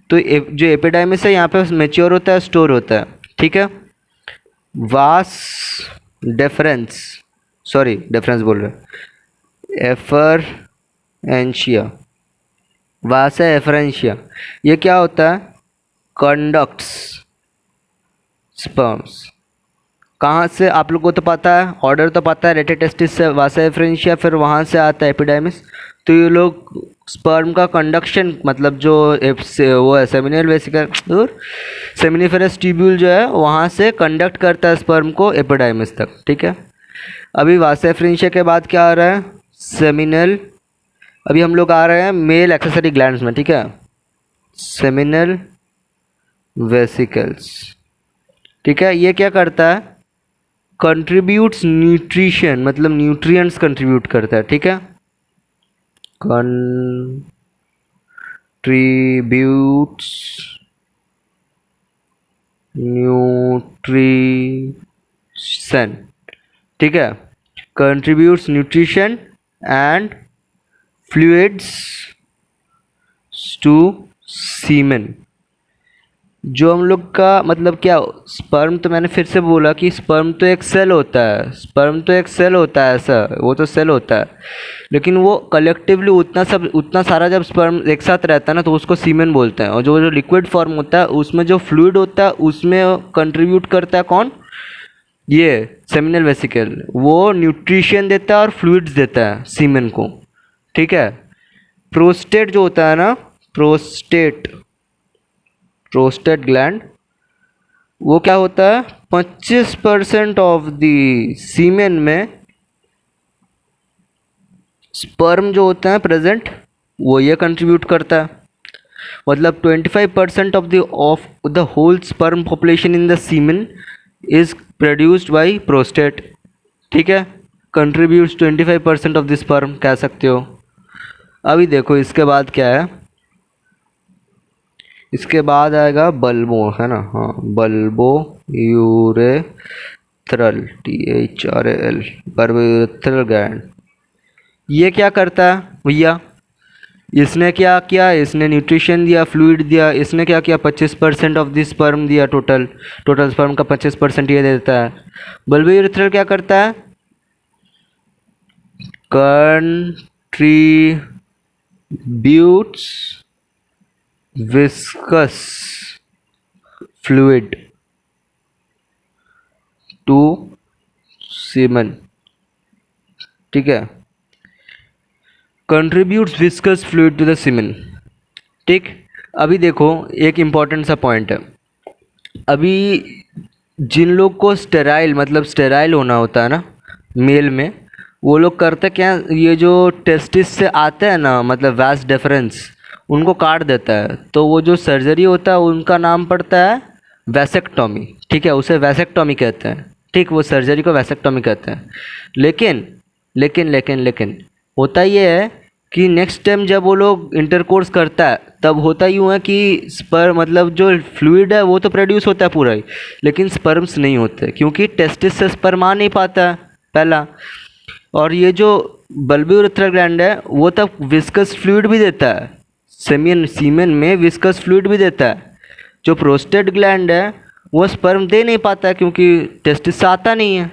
तो जो एपिडाइमिस है यहाँ पे मेच्योर होता है, स्टोर होता है, ठीक है। वास डेफरेंस, सॉरी डेफरेंस बोल रहे, एफरेंशिया, वास एफरेंशिया, ये क्या होता है, कंडक्ट्स स्पर्म्स, कहाँ से आप लोग को तो पता है, ऑर्डर तो पता है, रेटेटेस्टिस से वासा एफरेंशिया, फिर वहाँ से आता है एपिडाइमिस। तो ये लोग स्पर्म का कंडक्शन, मतलब जो वो है सेमिनल वेसिकल और सेमिनिफेरस ट्यूब्यूल जो है वहाँ से कंडक्ट करता है स्पर्म को एपिडाइमिस तक, ठीक है। अभी वासा एफरेंशिया के बाद क्या आ रहा है, सेमिनल। अभी हम लोग आ रहे हैं मेल एक्सेसरी ग्लैंड्स में, ठीक है, सेमिनल वेसिकल्स, ठीक है। ये क्या करता है, कंट्रीब्यूट्स न्यूट्रिशन, मतलब न्यूट्रिएंट्स कंट्रीब्यूट करता है, ठीक है, कंट्रीब्यूट्स न्यूट्रिशन, ठीक है, contributes nutrition and fluids to semen. जो हम लोग का मतलब क्या, स्पर्म तो मैंने फिर से बोला कि स्पर्म तो एक सेल होता है, स्पर्म तो एक सेल होता है, ऐसा वो तो सेल होता है, लेकिन वो कलेक्टिवली उतना सारा जब स्पर्म एक साथ रहता है ना तो उसको सीमेन बोलते हैं। और जो जो लिक्विड फॉर्म होता है उसमें जो फ्लूइड होता है उसमें कंट्रीब्यूट करता है कौन, ये सेमिनल वेसिकल, वो न्यूट्रिशन देता है और फ्लूइड्स देता है सीमेन को, ठीक है। प्रोस्टेट जो होता है ना, प्रोस्टेट प्रोस्टेट ग्लैंड, वो क्या होता है, 25% ऑफ द सीमेन में स्पर्म जो होता है प्रेजेंट, वो ये कंट्रीब्यूट करता है। मतलब 25% of the whole sperm population in the semen is produced by prostate, ठीक है। कंट्रीब्यूट्स 25% ऑफ द स्पर्म कह सकते हो। अभी देखो इसके बाद क्या है, इसके बाद आएगा बल्बो, है ना, हाँ bulbo urethral, THRAL, bulbo urethral gland. ये क्या करता है भैया, इसने क्या किया, इसने न्यूट्रिशन दिया, फ्लूइड दिया, इसने क्या किया, 25% ऑफ द स्पर्म दिया, टोटल स्पर्म का 25% ये देता है। बल्बो यूरेथ्रल क्या करता है, contributes viscous fluid to semen, ठीक है, contributes viscous fluid to the semen, ठीक। अभी देखो एक इम्पॉर्टेंट सा पॉइंट है, अभी जिन लोग को स्टेराइल मतलब स्टेराइल होना होता है ना मेल में, वो लोग करते क्या, ये जो टेस्टिस से आते हैं ना मतलब वास डिफरेंस, उनको काट देता है, तो वो जो सर्जरी होता है उनका नाम पड़ता है वैसेक्टॉमी, ठीक है, उसे वैसेक्टॉमी कहते हैं, ठीक, वो सर्जरी को वैसेक्टॉमी कहते हैं। लेकिन लेकिन लेकिन लेकिन होता ये है कि नेक्स्ट टाइम जब वो लोग इंटरकोर्स करता है तब होता यूँ है कि स्पर्म मतलब जो फ्लूइड है वो तो प्रोड्यूस होता है पूरा ही, लेकिन स्पर्म्स नहीं होते क्योंकि टेस्टिस से स्पर्म आ नहीं पाता है पहला। और ये जो बल्बो यूरेथ्रल ग्लैंड है वो तब विस्कस फ्लूइड भी देता है, सीमेन में विस्कस फ्लूइड भी देता है। जो प्रोस्टेट ग्लैंड है वो स्पर्म दे नहीं पाता है क्योंकि टेस्टिस से आता नहीं है,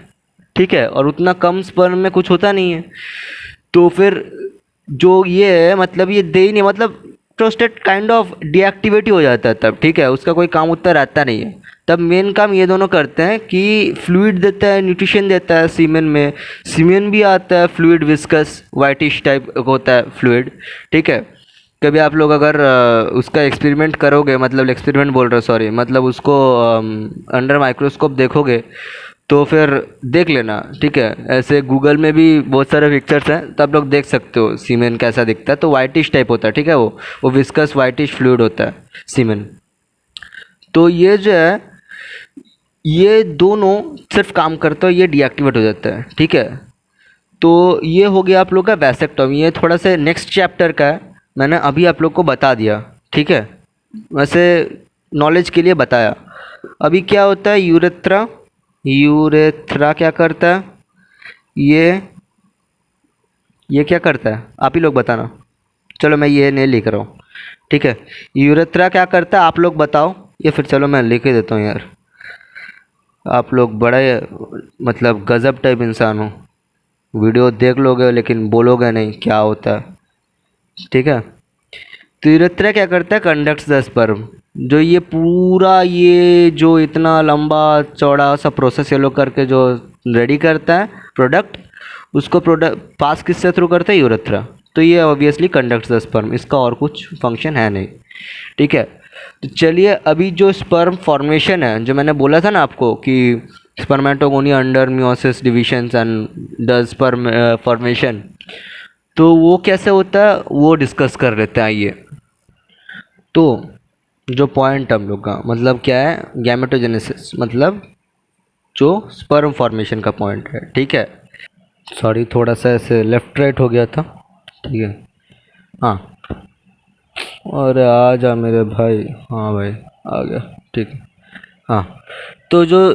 ठीक है, और उतना कम स्पर्म में कुछ होता नहीं है, तो फिर जो ये है मतलब ये दे ही नहीं, मतलब प्रोस्टेट काइंड ऑफ डीएक्टिवेट ही हो जाता है तब, ठीक है, उसका कोई काम उतना रहता नहीं है। तब मेन काम ये दोनों करते हैं कि फ्लूइड देता है, न्यूट्रिशन देता है सीमेन में, सीमेन भी आता है फ्लूइड विस्कस वाइटिश टाइप होता है फ्लूइड, ठीक है। कभी आप लोग अगर उसका एक्सपेरिमेंट करोगे, मतलब एक्सपेरिमेंट बोल रहे हो सॉरी, मतलब उसको अंडर माइक्रोस्कोप देखोगे तो फिर देख लेना, ठीक है, ऐसे गूगल में भी बहुत सारे पिक्चर्स हैं तो आप लोग देख सकते हो सीमेन कैसा दिखता है, तो वाइटिश टाइप होता है, ठीक है, वो विस्कस वाइटिश फ्लूइड होता है सीमेन। तो ये जो है ये दोनों सिर्फ काम करता है, ये डीएक्टिवेट हो जाता है, ठीक है। तो ये हो गया आप लोग का वैसेक्टॉमी, ये थोड़ा सा नेक्स्ट चैप्टर का है, मैंने अभी आप लोग को बता दिया, ठीक है, वैसे नॉलेज के लिए बताया। अभी क्या होता है, यूरेथ्रा क्या करता है, ये क्या करता है आप ही लोग बताना, चलो मैं ये नहीं लिख रहा हूँ, ठीक है। यूरेथ्रा क्या करता है आप लोग बताओ, या फिर चलो मैं लिख ही देता हूँ यार, आप लोग बड़े मतलब गज़ब टाइप इंसान हो, वीडियो देख लोगे लेकिन बोलोगे नहीं क्या होता है, ठीक है। तो यूरेथ्रा क्या करता है, कंडक्ट्स द स्पर्म, जो ये पूरा ये जो इतना लंबा चौड़ा सा प्रोसेस ये लोग करके जो रेडी करता है प्रोडक्ट, उसको प्रोडक्ट पास किससे थ्रू करता है, यूरेथ्रा। तो ये ऑब्वियसली कंडक्ट्स द स्पर्म, इसका और कुछ फंक्शन है नहीं, ठीक है। तो चलिए अभी जो स्पर्म फॉर्मेशन है, जो मैंने बोला था ना आपको कि spermatogonia under meiosis divisions and the sperm formation, तो वो कैसे होता है वो डिस्कस कर लेते हैं आइए। तो जो पॉइंट हम लोग का मतलब क्या है, गैमेटोजेनेसिस मतलब जो स्पर्म फॉर्मेशन का पॉइंट है, ठीक है। सॉरी थोड़ा सा ऐसे लेफ्ट राइट हो गया था, ठीक है, हाँ, अरे आ जा मेरे भाई, हाँ भाई आ गया, ठीक है, हाँ। तो जो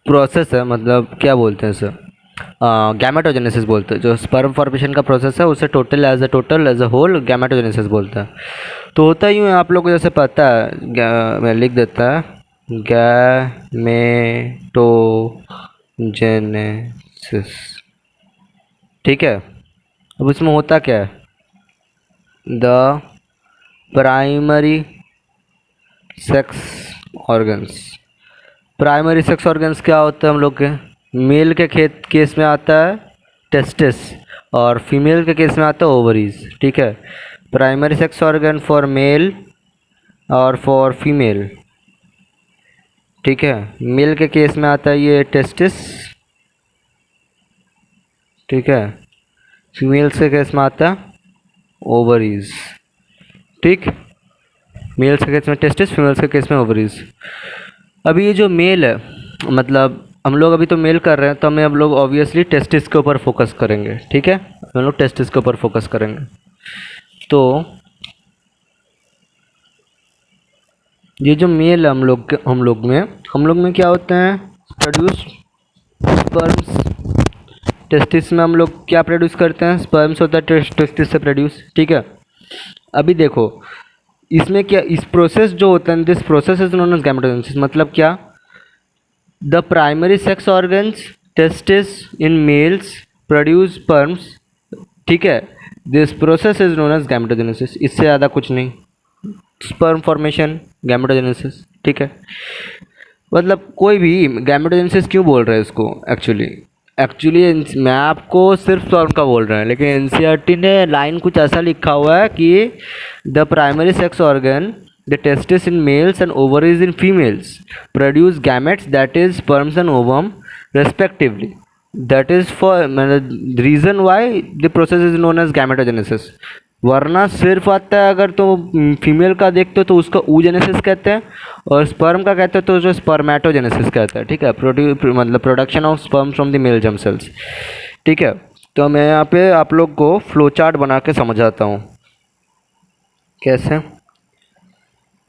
प्रोसेस है मतलब क्या बोलते हैं सर, गैमेटोजेनेसिस बोलते हैं, जो स्पर्म फॉर्मेशन का प्रोसेस है उसे total as a whole gametogenesis बोलते हैं। तो होता यूँ है, आप लोग को जैसे पता है, मैं लिख देता है, गैमेटोजेनेसिस। ठीक है, अब इसमें होता क्या है, the primary sex organs. Primary sex organs क्या होता है हम लोग के, मेल के केस में आता है टेस्टिस, और फीमेल के केस में आता है ओवरीज। ठीक है, primary sex organ for male और फॉर फीमेल। ठीक है, मेल के केस में आता है ये टेस्टिस, ठीक है, फीमेल्स के केस में आता है ओवरीज। ठीक, मेल्स के केस में टेस्टिस, फीमेल्स के केस में ओवरीज। अभी ये जो मेल है, मतलब हम लोग अभी तो मेल कर रहे हैं, तो हमें हम लोग ऑब्वियसली टेस्टिस के ऊपर फोकस करेंगे। ठीक है, हम लोग टेस्टिस के ऊपर फोकस करेंगे। तो ये जो मेल है हम लोग में क्या होते हैं, प्रोड्यूस स्पर्म्स। टेस्टिस में हम लोग क्या प्रोड्यूस करते हैं, स्पर्म्स होता है टेस्टिस से प्रोड्यूस। ठीक है, अभी देखो इसमें क्या, इस प्रोसेस जो होता है, this process is known as gametogenesis. मतलब क्या, the primary sex organs testis in males produce sperms. ठीक है, this process is known as gametogenesis, इससे ज़्यादा कुछ नहीं, स्पर्म फॉर्मेशन गैमेटोजेनेसिस। ठीक है, मतलब कोई भी गैमेटोजेनेसिस क्यों बोल रहे हैं इसको, एक्चुअली मैं आपको सिर्फ स्पर्म का बोल रहा है, लेकिन एनसीईआरटी ने लाइन कुछ ऐसा लिखा हुआ है कि the primary sex organ the testis in males and ovaries in females produce gametes that is sperms and ovum respectively. That is for reason why the process is known as gametogenesis. वरना सिर्फ आता है अगर तो फीमेल का देखते हो तो उसका oogenesis कहते हैं, और स्पर्म का कहते हो तो जो स्पर्मेटोजेनेसिस कहते हैं। ठीक है, मतलब production of sperm from the male germ sales. ठीक है, तो मैं यहाँ पे आप लोग को फ्लो चार्ट बना के समझाता हूँ कैसे।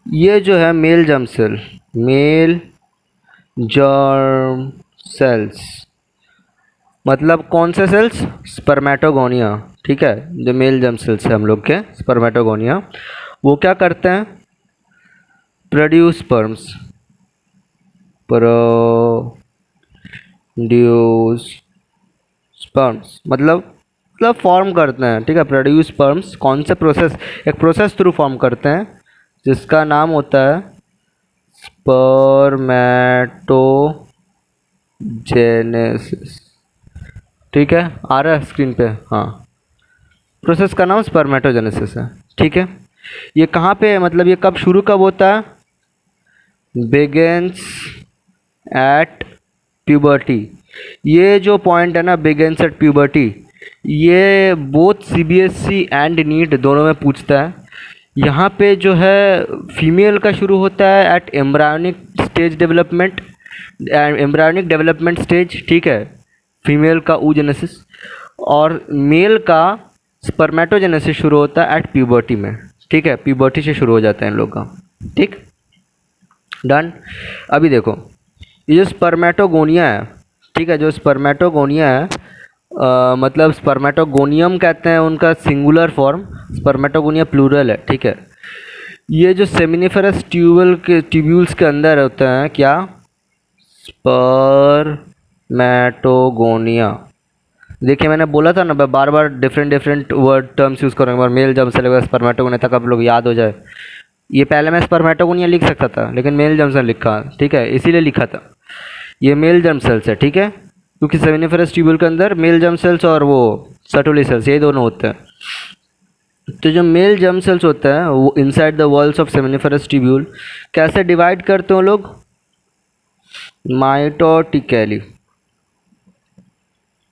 ये जो है male germ cell, male germ cells मतलब कौन से सेल्स, स्पर्मेटोगोनिया। ठीक है, जो मेल जर्म सेल्स है हम लोग के स्पर्मेटोगोनिया, वो क्या करते हैं, प्रोड्यूस स्पर्म्स, प्रोड्यूस स्पर्म्स मतलब फॉर्म करते हैं। ठीक है, प्रोड्यूस स्पर्म्स कौन से प्रोसेस, एक प्रोसेस थ्रू फॉर्म करते हैं जिसका नाम होता है स्पर्मेटोजेनेसिस। ठीक है, आ रहा है स्क्रीन पे, हाँ, प्रोसेस का नाम स्पर्मेटोजेनेसिस है। ठीक है, ये कहाँ पे है, मतलब ये कब शुरू कब होता है, बिगिंस एट प्यूबर्टी। ये जो पॉइंट है ना, बिगिंस एट प्यूबर्टी, ये बोथ सीबीएसई एंड नीट दोनों में पूछता है। यहाँ पे जो है फीमेल का शुरू होता है at embryonic stage development, embryonic development stage. ठीक है, फीमेल का oogenesis, और मेल का स्पर्मेटोजेनेसिस शुरू होता है एट प्यूबर्टी में। ठीक है, प्यूबर्टी से शुरू हो जाता है इन लोग का। ठीक, डन। अभी देखो ये जो स्पर्मेटोगोनिया है, ठीक है, जो स्पर्मेटोगोनिया है मतलब स्पर्मेटोगोनियम कहते हैं उनका सिंगुलर फॉर्म, स्पर्मेटोगोनिया प्लूरल है। ठीक है, ये जो सेमिनिफेरस ट्यूब्यूल्स के अंदर होता है क्या, स्पर्मेटोगोनिया। देखिए मैंने बोला था ना, बार बार डिफरेंट वर्ड टर्म्स यूज़ करूँगा, मेल जर्म सेल वगैरह स्पर्मेटोगोनिया तक आप लोग याद हो जाए। ये पहले मैं स्पर्मेटोगोनिया लिख सकता था, लेकिन मेल जर्म सेल लिखा। ठीक है, इसीलिए लिखा था, ये मेल जर्म सेल्स है। ठीक है, क्योंकि सेमिनिफेरस ट्यूब्यूल के अंदर मेल जर्म सेल्स और वो सर्टोली सेल्स, ये दोनों होते हैं। तो जो मेल जर्म सेल्स होता है वो inside the walls of seminiferous tubule कैसे डिवाइड करते हो लोग,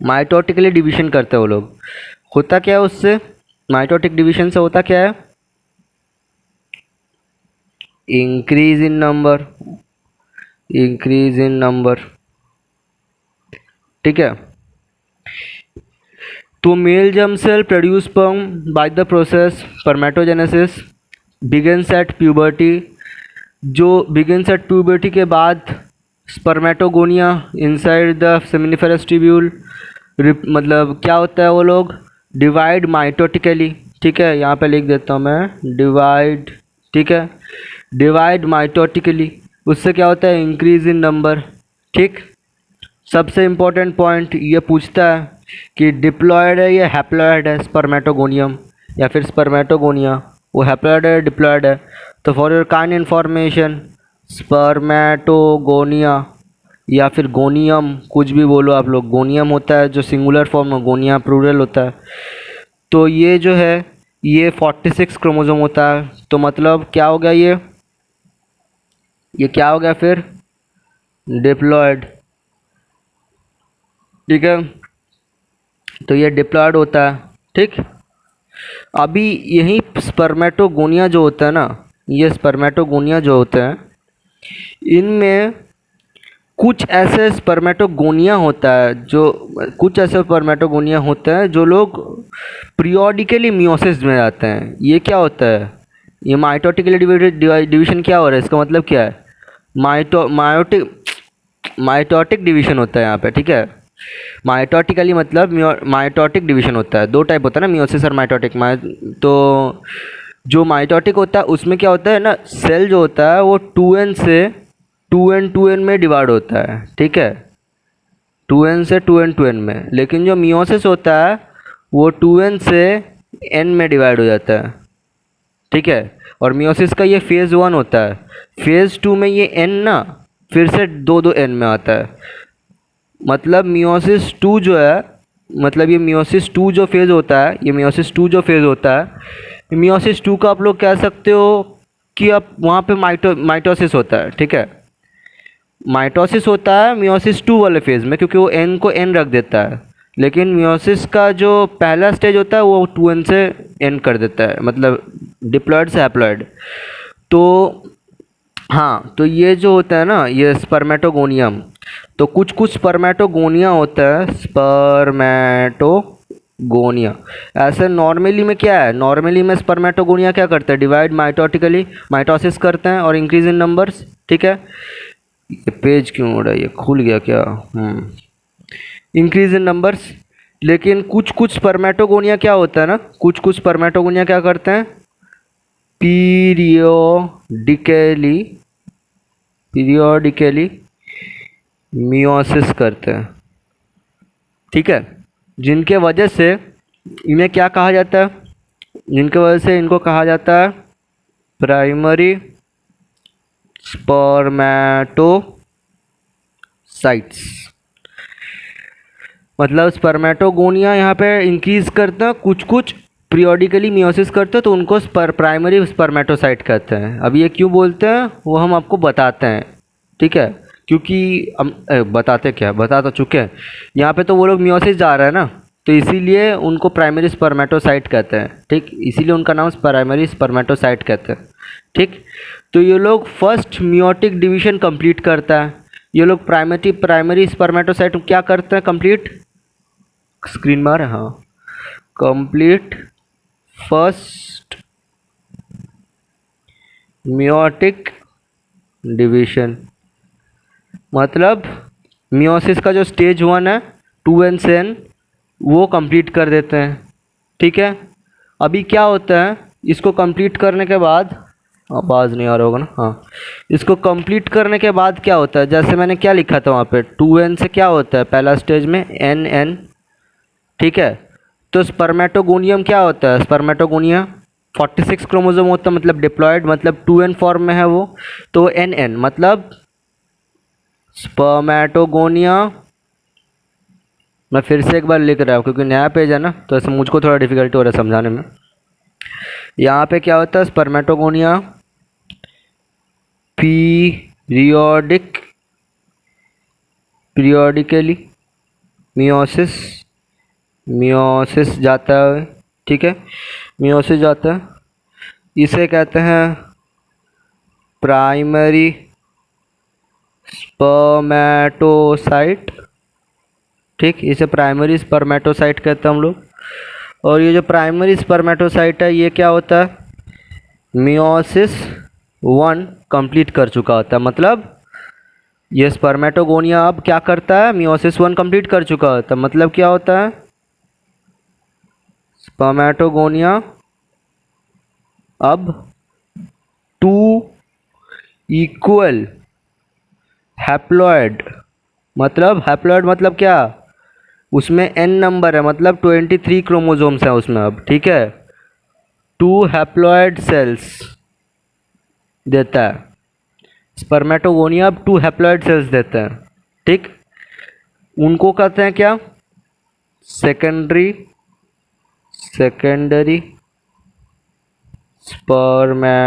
माइटोटिकली डिवीजन करते हो लोग। होता क्या है उससे, माइटोटिक डिवीजन से होता क्या है, इंक्रीज इन नंबर। ठीक है, तो male germ cell produce sperm by the process spermatogenesis begins at puberty. जो बिगिंस एट प्यूबर्टी के बाद spermatogonia inside the seminiferous tubule, मतलब क्या होता है, वो लोग डिवाइड माइटोटिकली। ठीक है, यहाँ पे लिख देता हूँ मैं डिवाइड, ठीक है, डिवाइड माइटोटिकली, उससे क्या होता है इंक्रीज इन नंबर। ठीक, सबसे इम्पोर्टेंट पॉइंट ये पूछता है कि डिप्लॉयड है या हैप्लॉयड है स्पर्मेटोगोनियम या फिर स्पर्मेटोगोनिया, वो हैप्लॉयड है डिप्लॉयड है। तो for your kind information, spermatogonia या फिर गोनियम, कुछ भी बोलो आप लोग, गोनियम होता है जो सिंगुलर फॉर्म में, गोनिया प्लूरल होता है। तो ये जो है ये 46 क्रोमोसोम होता है। तो मतलब क्या हो गया, ये क्या हो गया फिर, डिप्लॉयड। ठीक है, तो ये डिप्लॉयड होता है। ठीक, अभी यही स्पर्मेटोगोनिया जो होता है ना, ये स्पर्मेटोगोनिया जो होते हैं, इनमें कुछ ऐसे स्पर्मेटोगोनिया होता है जो, कुछ ऐसे स्पर्मेटोगोनिया होते हैं जो लोग पीरियोडिकली मियोसिस में जाते हैं। ये क्या होता है, ये माइटोटिकली डिवीजन क्या हो रहा है, इसका मतलब क्या है, माइटोटिक डिवीजन होता है यहाँ पे। ठीक है, माइटोटिकली मतलब माइटोटिक डिवीजन होता है, दो टाइप होता है ना, मियोसिस और माइटोटिक। तो जो माइटोटिक होता है उसमें क्या होता है ना, सेल जो होता है वो 2n से 2n में डिवाइड होता है। ठीक है, 2n से 2n में। लेकिन जो मियोसिस होता है वो 2n से n में डिवाइड हो जाता है। ठीक है, और मियोसिस का ये फेज़ 1 होता है। फेज़ 2 में ये n ना फिर से 2n में आता है। मतलब मियोसिस 2 जो है, मतलब ये मियोसिस 2 जो फेज़ होता है, ये मियोसिस 2 जो फेज़ होता है, मियोसिस 2 का आप लोग कह सकते हो कि अब वहाँ पे माइटोसिस होता है। ठीक है, माइटोसिस होता है मियोसिस 2 वाले फेज़ में, क्योंकि वो n को n रख देता है। लेकिन मियोसिस का जो पहला स्टेज होता है वो 2n से n कर देता है, मतलब डिप्लॉयड से हैप्लॉयड। तो हाँ, तो ये जो होता है ना, ये स्पर्मेटोगोनियम, तो कुछ कुछ स्पर्मेटोगोनिया होता है, स्पर्मेटोगोनिया। ऐसे नॉर्मली में क्या है, नॉर्मली में स्पर्मेटोगोनिया क्या करते हैं, डिवाइड माइटोटिकली, माइटोसिस करते हैं और इंक्रीज इन नंबर्स। ठीक है, ये पेज क्यों हो रहा है, ये खुल गया क्या, इंक्रीज इन नंबर्स। लेकिन कुछ कुछ स्पर्मेटोगोनिया क्या होता है ना, कुछ कुछ स्पर्मेटोगोनिया क्या करते हैं, पीरियोडिकली मियोसिस करते हैं। ठीक है, जिनके वजह से इन्हें क्या कहा जाता है, जिनके वजह से इनको कहा जाता है प्राइमरी स्पर्मेटोसाइट्स। मतलब स्पर्मेटोगोनिया यहाँ पे इंक्रीज करते हैं, कुछ कुछ पीरियोडिकली मियोसिस करते हैं, तो उनको प्राइमरी स्पर्मेटोसाइट कहते हैं। अब ये क्यों बोलते हैं वो हम आपको बताते हैं। ठीक है, क्योंकि हम बताते क्या, बता तो चुके हैं, यहाँ पे तो वो लोग मियोसिस जा रहा है ना, तो इसीलिए उनको प्राइमरी स्पर्मेटोसाइट कहते हैं। ठीक, इसीलिए उनका नाम प्राइमरी स्पर्मेटोसाइट कहते हैं। ठीक, तो ये लोग फर्स्ट मियोटिक डिवीजन कंप्लीट करता है। ये लोग प्राइमरी स्पर्मेटोसाइट क्या करते हैं, कंप्लीट, स्क्रीन मार, हाँ, कंप्लीट फर्स्ट मियोटिक डिवीजन। मतलब मियोसिस का जो स्टेज 1 है 2n से n, वो कंप्लीट कर देते हैं। ठीक है, अभी क्या होता है, इसको कंप्लीट करने के बाद, आवाज़ नहीं आ रहा होगा ना, हाँ, इसको कंप्लीट करने के बाद क्या होता है, जैसे मैंने क्या लिखा था वहाँ पे, 2n से क्या होता है पहला स्टेज में, n। ठीक है, तो स्पर्मेटोगोनियम क्या होता है, स्पर्मेटोगोनिया 46 क्रोमोसोम होता है, मतलब डिप्लॉयड, मतलब 2n फॉर्म में है वो, तो n मतलब स्पर्मेटोगोनिया। मैं फिर से एक बार लिख रहा हूँ क्योंकि नया पेज है ना, तो ऐसे मुझको थोड़ा डिफिकल्टी हो रहा है समझाने में। यहाँ पे क्या होता है, स्पर्मेटोगोनिया पीरियोडिकली मियोसिस जाता है। ठीक है, मियोसिस जाता है, इसे कहते हैं प्राइमरी स्पर्मेटोसाइट। ठीक, इसे प्राइमरी स्पर्मेटोसाइट कहते हैं हम लोग। और ये जो प्राइमरी स्पर्मेटोसाइट है ये क्या होता है, मियोसिस 1 कंप्लीट कर चुका होता है। मतलब ये स्पर्मेटोगोनिया अब क्या करता है, मियोसिस 1 कंप्लीट कर चुका होता है। मतलब क्या होता है, स्पर्मेटोगोनिया अब टू इक्वल हैप्लॉइड, मतलब हैप्लॉइड मतलब क्या, उसमें n नंबर है, मतलब 23 क्रोमोसोम्स हैं उसमें अब, ठीक है। टू हैप्लॉइड सेल्स देता है स्पर्मेटोगोनिया, अब टू हैप्लॉइड सेल्स देते हैं, ठीक। उनको कहते हैं क्या, सेकेंडरी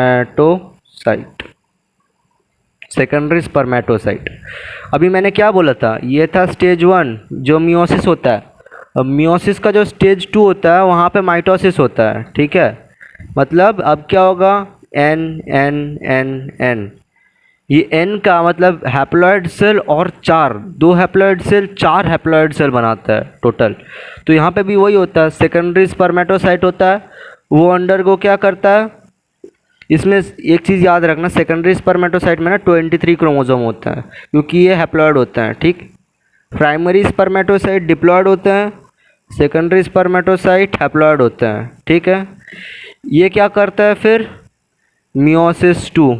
स्पर्मेटोसाइट, सेकेंडरी स्पर्मेटोसाइट। अभी मैंने क्या बोला था, ये था स्टेज 1 जो मियोसिस होता है। अब मियोसिस का जो स्टेज 2 होता है वहाँ पे माइटोसिस होता है, ठीक है। मतलब अब क्या होगा, एन एन एन एन, ये एन का मतलब हैप्लॉइड सेल और दो हैप्लॉइड सेल 4 हैप्लॉइड सेल बनाता है टोटल। तो यहाँ पे भी वही होता है, सेकेंडरी स्पर्मेटोसाइट होता है, वो अंडर को क्या करता है, इसमें एक चीज़ याद रखना, सेकेंडरी स्पर्मेटोसाइट में ना 23 क्रोमोसोम होता है क्योंकि ये हैप्लॉइड होता है, ठीक। प्राइमरी स्पर्मेटोसाइट डिप्लॉइड होते हैं, सेकेंडरी स्पर्मेटोसाइट हैप्लॉइड होते हैं, ठीक है। ये क्या करता है फिर, मियोसिस टू,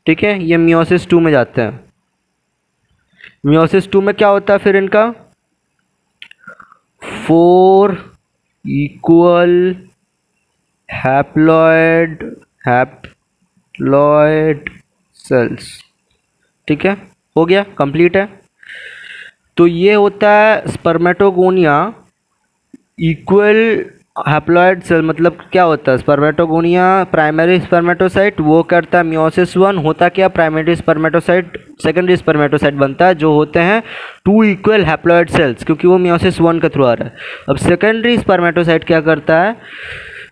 ठीक है, ये मियोसिस 2 में जाते हैं। मियोसिस 2 में क्या होता है फिर इनका, 4 इक्वल हैप्लॉइड सेल्स, ठीक है, हो गया, कंप्लीट है। तो ये होता है स्पर्मेटोगोनिया इक्वल हैप्लॉइड सेल, मतलब क्या होता है, स्पर्मेटोगोनिया प्राइमरी स्पर्मेटोसाइट वो करता है मियोसिस 1, होता क्या, प्राइमरी स्पर्मेटोसाइट सेकेंडरी स्पर्मेटोसाइट बनता है जो होते हैं 2 इक्वल हैप्लॉइड सेल्स, क्योंकि वो मियोसिस 1 के थ्रू आ रहा है। अब सेकेंडरी स्पर्मेटोसाइट क्या करता है,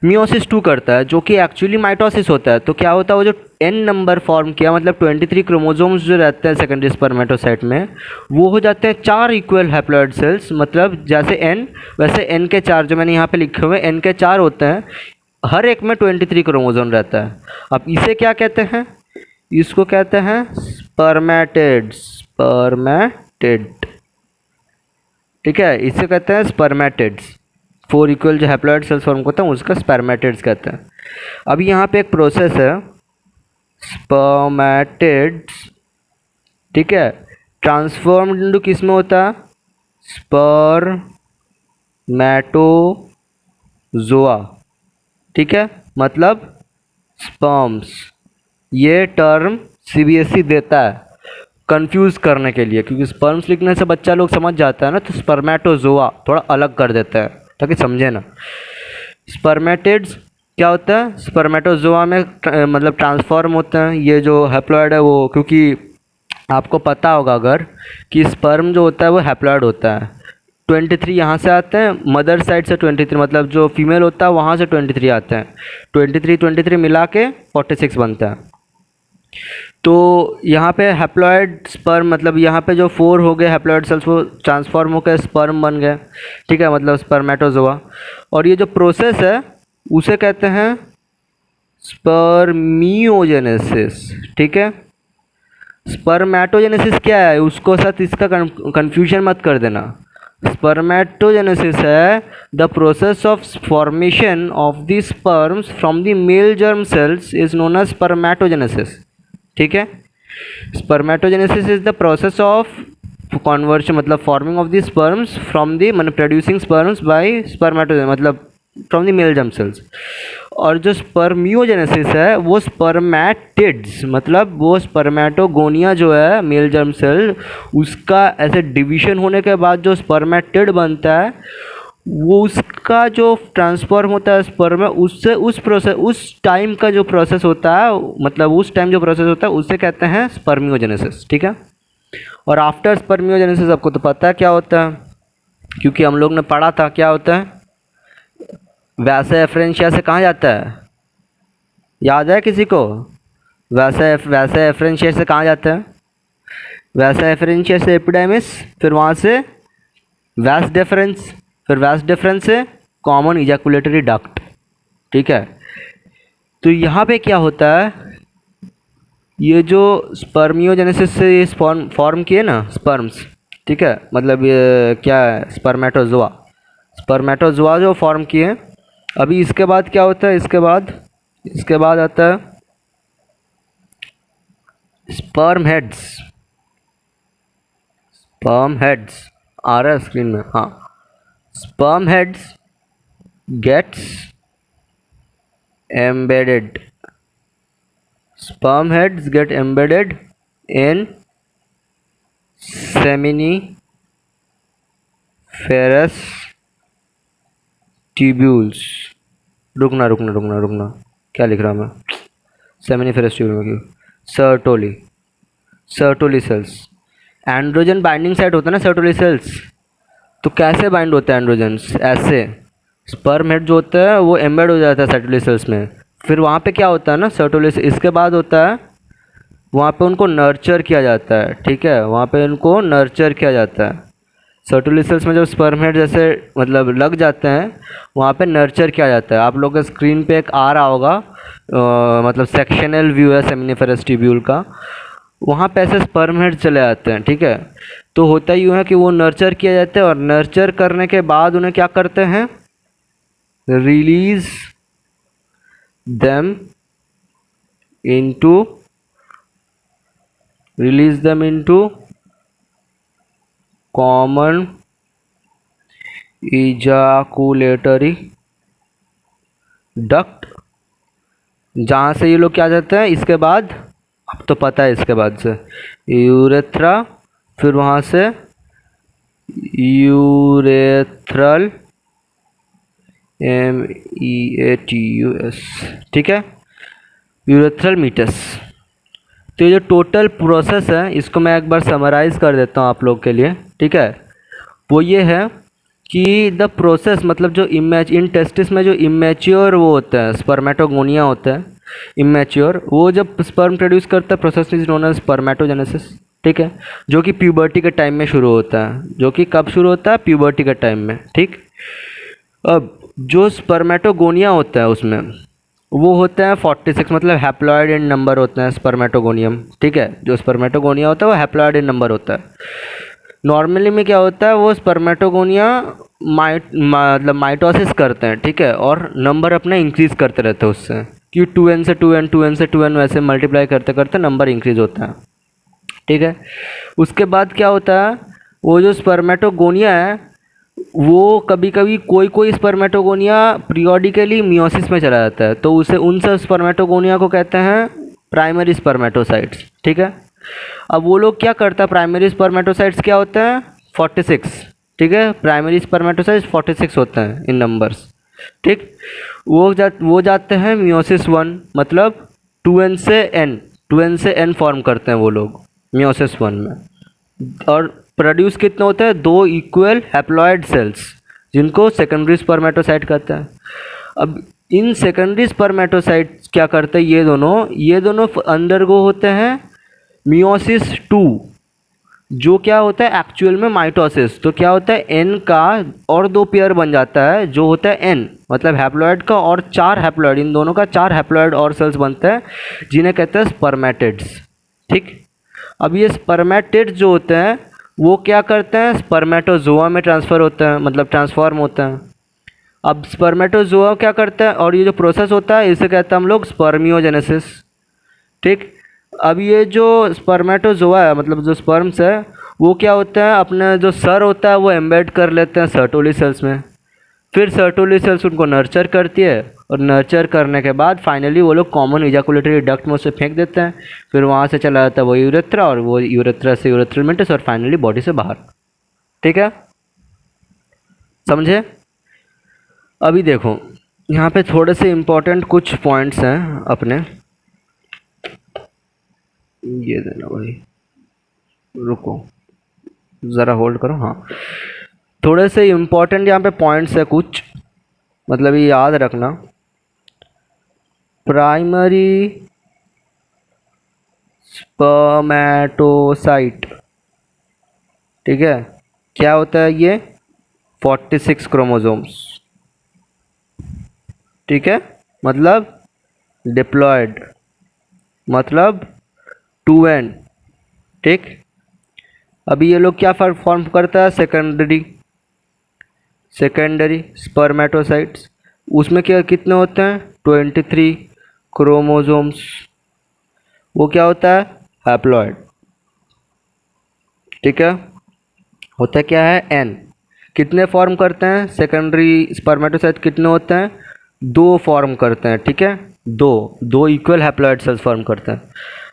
मियोसिस 2 करता है, जो कि एक्चुअली माइटोसिस होता है। तो क्या होता है, वो जो n नंबर फॉर्म किया, मतलब 23 क्रोमोसोम्स जो रहते हैं सेकेंडरी स्पर्मेटोसाइट में, वो हो जाते हैं 4 इक्वल हैप्लॉइड सेल्स, मतलब जैसे n वैसे n के 4, जो मैंने यहाँ पे लिखे हुए n के 4 होते हैं, हर एक में 23 क्रोमोसोम रहता है। अब इसे क्या कहते हैं, इसको कहते हैं स्पर्मेटेड, ठीक है, इसे कहते हैं स्पर्मेटेड्स। 4 इक्वल जो हैप्लॉइड सेल्स फॉर्म होता है उसका स्पर्मेटेड्स कहते हैं। अभी यहाँ पे एक प्रोसेस है स्पर्मेटेड्स, ठीक है, ट्रांसफॉर्म्ड इनटू किस में होता है, स्पर्मेटोजोआ, ठीक है, मतलब स्पर्म्स। ये टर्म सीबीएसई देता है कंफ्यूज करने के लिए, क्योंकि स्पर्म्स लिखने से बच्चा लोग समझ जाता है ना, तो स्पर्मेटोजोआ थोड़ा अलग कर देता है ताकि समझे ना। स्पर्मेटिड्स क्या होता है, स्पर्मेटोजोआ में मतलब ट्रांसफॉर्म होते हैं ये जो हैप्लॉइड है वो, क्योंकि आपको पता होगा अगर कि स्पर्म जो होता है वो हैप्लॉइड होता है। 23 यहाँ से आते हैं, मदर साइड से 23, मतलब जो फीमेल होता है वहाँ से 23 आते हैं, 23 मिला के 46 बनता है। तो यहाँ पे हैप्लॉइड स्पर्म, मतलब यहाँ पे जो 4 हो गए हैप्लॉइड सेल्स वो ट्रांसफॉर्म होकर स्पर्म बन गए, ठीक है, मतलब स्पर्मेटोजोआ। और ये जो प्रोसेस है उसे कहते हैं स्पर्मियोजेनेसिस, ठीक है। स्पर्मेटोजेनेसिस क्या है, उसको साथ इसका कंफ्यूजन मत कर देना। स्पर्मेटोजेनेसिस है the process of formation of the sperms from the male germ cells is known as spermatogenesis, ठीक है। Spermatogenesis is the process of conversion, मतलब forming of the sperms from the, मतलब प्रोड्यूसिंग स्पर्म्स बाय स्पर्मेटोजेनेसिस, मतलब from the male germ cells. और जो स्पर्मियोजेनेसिस है वो स्पर्मेटिड्स, मतलब वो स्पर्मेटोगोनिया जो है मेल जर्म सेल, उसका ऐसे डिवीजन होने के बाद जो स्पर्मेटिड बनता है वो उसका जो ट्रांसफॉर्म होता है स्पर्म में, उससे उस टाइम का जो प्रोसेस होता है, मतलब उस टाइम जो प्रोसेस होता है उसे कहते हैं स्पर्मियोजेनेसिस, ठीक है। और आफ्टर स्पर्मियोजेनेसिस आपको तो पता है क्या होता है, क्योंकि हम लोग ने पढ़ा था क्या होता है, वैसा एफरेंशिया से कहाँ जाता है, याद है किसी को, वैसा एफरेंशिया से कहाँ जाता है, वैसा एफरेंशिया से एपिडेमिस, फिर वहाँ से वैस डिफरेंस, फिर वैस डिफरेंस से कॉमन इजैकुलेटरी डक्ट, ठीक है। तो यहाँ पे क्या होता है, ये जो स्पर्मियोजेनेसिस से ये फॉर्म किए ना स्पर्म्स, ठीक है, मतलब ये क्या है, स्पर्मेटोजोआ। स्पर्मेटोजोआ जो फॉर्म किए। अभी इसके बाद क्या होता है, इसके बाद आता है स्पर्म हेड्स। स्पर्म हेड्स आ रहा है स्क्रीन में, हाँ। Sperm heads gets embedded, sperm heads get embedded in seminiferous tubules। रुकना, क्या लिख रहा मैं, सेमिनिफेरस ट्यूब्यूल में क्यों, Sertoli cells. Androgen binding site होता है ना सर्टोली सेल्स, तो कैसे बाइंड होता है एंड्रोजन्स, ऐसे। स्पर्म हेड जो होता है वो एम्बेड हो जाता है सर्टोली सेल्स में, फिर वहाँ पे क्या होता है ना सर्टोली, इसके बाद होता है वहाँ पे उनको नर्चर किया जाता है, ठीक है, वहाँ पे उनको नर्चर किया जाता है। सर्टोली सेल्स में जब स्पर्म हेड जैसे मतलब लग जाते हैं वहाँ पे नर्चर किया जाता है। आप लोग के स्क्रीन पे एक आ रहा होगा मतलब सेक्शनल व्यू है सेमिनिफेरस ट्यूब्यूल का, वहाँ पे ऐसे स्पर्म हेड चले आते हैं, ठीक है। तो होता यूँ है कि वो नर्चर किया जाता है, और नर्चर करने के बाद उन्हें क्या करते हैं, release them into common ejaculatory duct, जहाँ से ये लोग क्या जाते हैं इसके बाद, अब तो पता है इसके बाद से यूरेथ्रा, फिर वहाँ से यूरेथ्रल MEATUS, ठीक है, यूरेथ्रल मीटस। तो ये जो टोटल प्रोसेस है इसको मैं एक बार समराइज़ कर देता हूँ आप लोग के लिए, ठीक है। वो ये है कि द प्रोसेस मतलब जो इन टेस्टिस में जो इमेच्योर वो होता है स्पर्मेटोगोनिया होता है, इमेच्योर, वो जब स्पर्म प्रोड्यूस करता है process is known as spermatogenesis, ठीक है, जो कि प्यूबर्टी के टाइम में शुरू होता है, जो कि कब शुरू होता है, प्यूबर्टी के टाइम में, ठीक। अब जो स्पर्मेटोगोनिया होता है उसमें वो होते हैं 46, मतलब हैप्लॉइड इन नंबर होते हैं स्पर्मेटोगोनियम, ठीक है। जो स्पर्मेटोगोनिया होता है वो हैप्लॉइड इन नंबर होता है। नॉर्मली में क्या होता है, वो स्पर्मेटोगोनिया मतलब माइटोसिस करते हैं, ठीक है, और नंबर अपना इंक्रीज़ करते रहते हैं उससे, कि 2n से 2n 2n से 2n वैसे मल्टीप्लाई करते करते नंबर इंक्रीज़ होता है, ठीक है। उसके बाद क्या होता है, वो जो स्पर्मेटोगोनिया है वो कभी कभी कोई स्पर्मेटोगोनिया पीरियोडिकली मियोसिस में चला जाता है, तो उसे उन सब स्पर्मेटोगोनिया को कहते हैं प्राइमरी स्पर्मेटोसाइट्स, ठीक है। अब वो लोग क्या करता है, प्राइमरी स्पर्मेटोसाइट्स क्या होते हैं 46, ठीक है, प्राइमरी स्पर्मेटोसाइट्स 46 होते हैं इन नंबर्स, ठीक। वो जाते हैं मियोसिस 1, मतलब 2n से n फॉर्म करते हैं वो लोग मियोसिस 1 में, और प्रोड्यूस कितने होते हैं, 2 इक्वल हैप्लॉइड सेल्स जिनको सेकेंडरी स्पर्मेटोसाइट कहते हैं। अब इन सेकेंडरी स्पर्मेटोसाइट क्या करते हैं, ये दोनों अंडरगो होते हैं मियोसिस 2, जो क्या होता है एक्चुअल में माइटोसिस। तो क्या होता है, एन का और 2 पेयर बन जाता है, जो होता है एन मतलब हैप्लॉइड का, और 4 हैप्लॉइड, इन दोनों का 4 हैप्लॉइड और सेल्स बनते हैं जिन्हें कहते हैं स्पर्मेटिड्स, ठीक। अब ये स्पर्मेटिड्स जो होते हैं वो क्या करते हैं, स्पर्मेटोजोआ में ट्रांसफ़र होते हैं, मतलब ट्रांसफॉर्म होते हैं। अब स्पर्मेटोजोआ क्या करता है, और ये जो प्रोसेस होता है इसे कहते हैं हम लोग स्पर्मियोजेनेसिस, ठीक। अब ये जो स्पर्मेटोजोआ है मतलब जो स्पर्म्स है वो क्या होता है, अपने जो सर होता है वो एम्बेड कर लेते हैं सर्टोली सेल्स में, फिर सर्टोली सेल्स उनको नर्चर करती है, और नर्चर करने के बाद फाइनली वो लोग कॉमन इजाकुलेटरी डक्ट में उसे फेंक देते हैं, फिर वहाँ से चला जाता है वो यूरेथ्रा, और वो यूरेथ्रा से यूरेथ्रल मेंटिस, और फाइनली बॉडी से बाहर, ठीक है, समझे। अभी देखो यहाँ पे थोड़े से इम्पोर्टेंट कुछ पॉइंट्स हैं अपने, ये देना भाई, रुको ज़रा होल्ड करो, हाँ। थोड़े से इम्पोर्टेंट यहाँ पे पॉइंट्स है कुछ, मतलब ये याद रखना। प्राइमरी स्पर्मेटोसाइट, ठीक है, क्या होता है ये 46 क्रोमोसोम्स, ठीक है, मतलब डिप्लॉयड मतलब 2n, ठीक। अभी ये लोग क्या फॉर्म करता है, सेकेंडरी स्पर्मेटोसाइट्स, उसमें क्या कितने होते हैं 23 क्रोमोसोम्स, वो क्या होता है हैप्लॉइड। ठीक है, होता क्या है एन। कितने फॉर्म करते हैं सेकेंडरी स्पर्मेटोसाइट, कितने होते हैं 2 फॉर्म करते हैं। ठीक है, दो दो इक्वल हैप्लॉइड सेल्स फॉर्म करते हैं।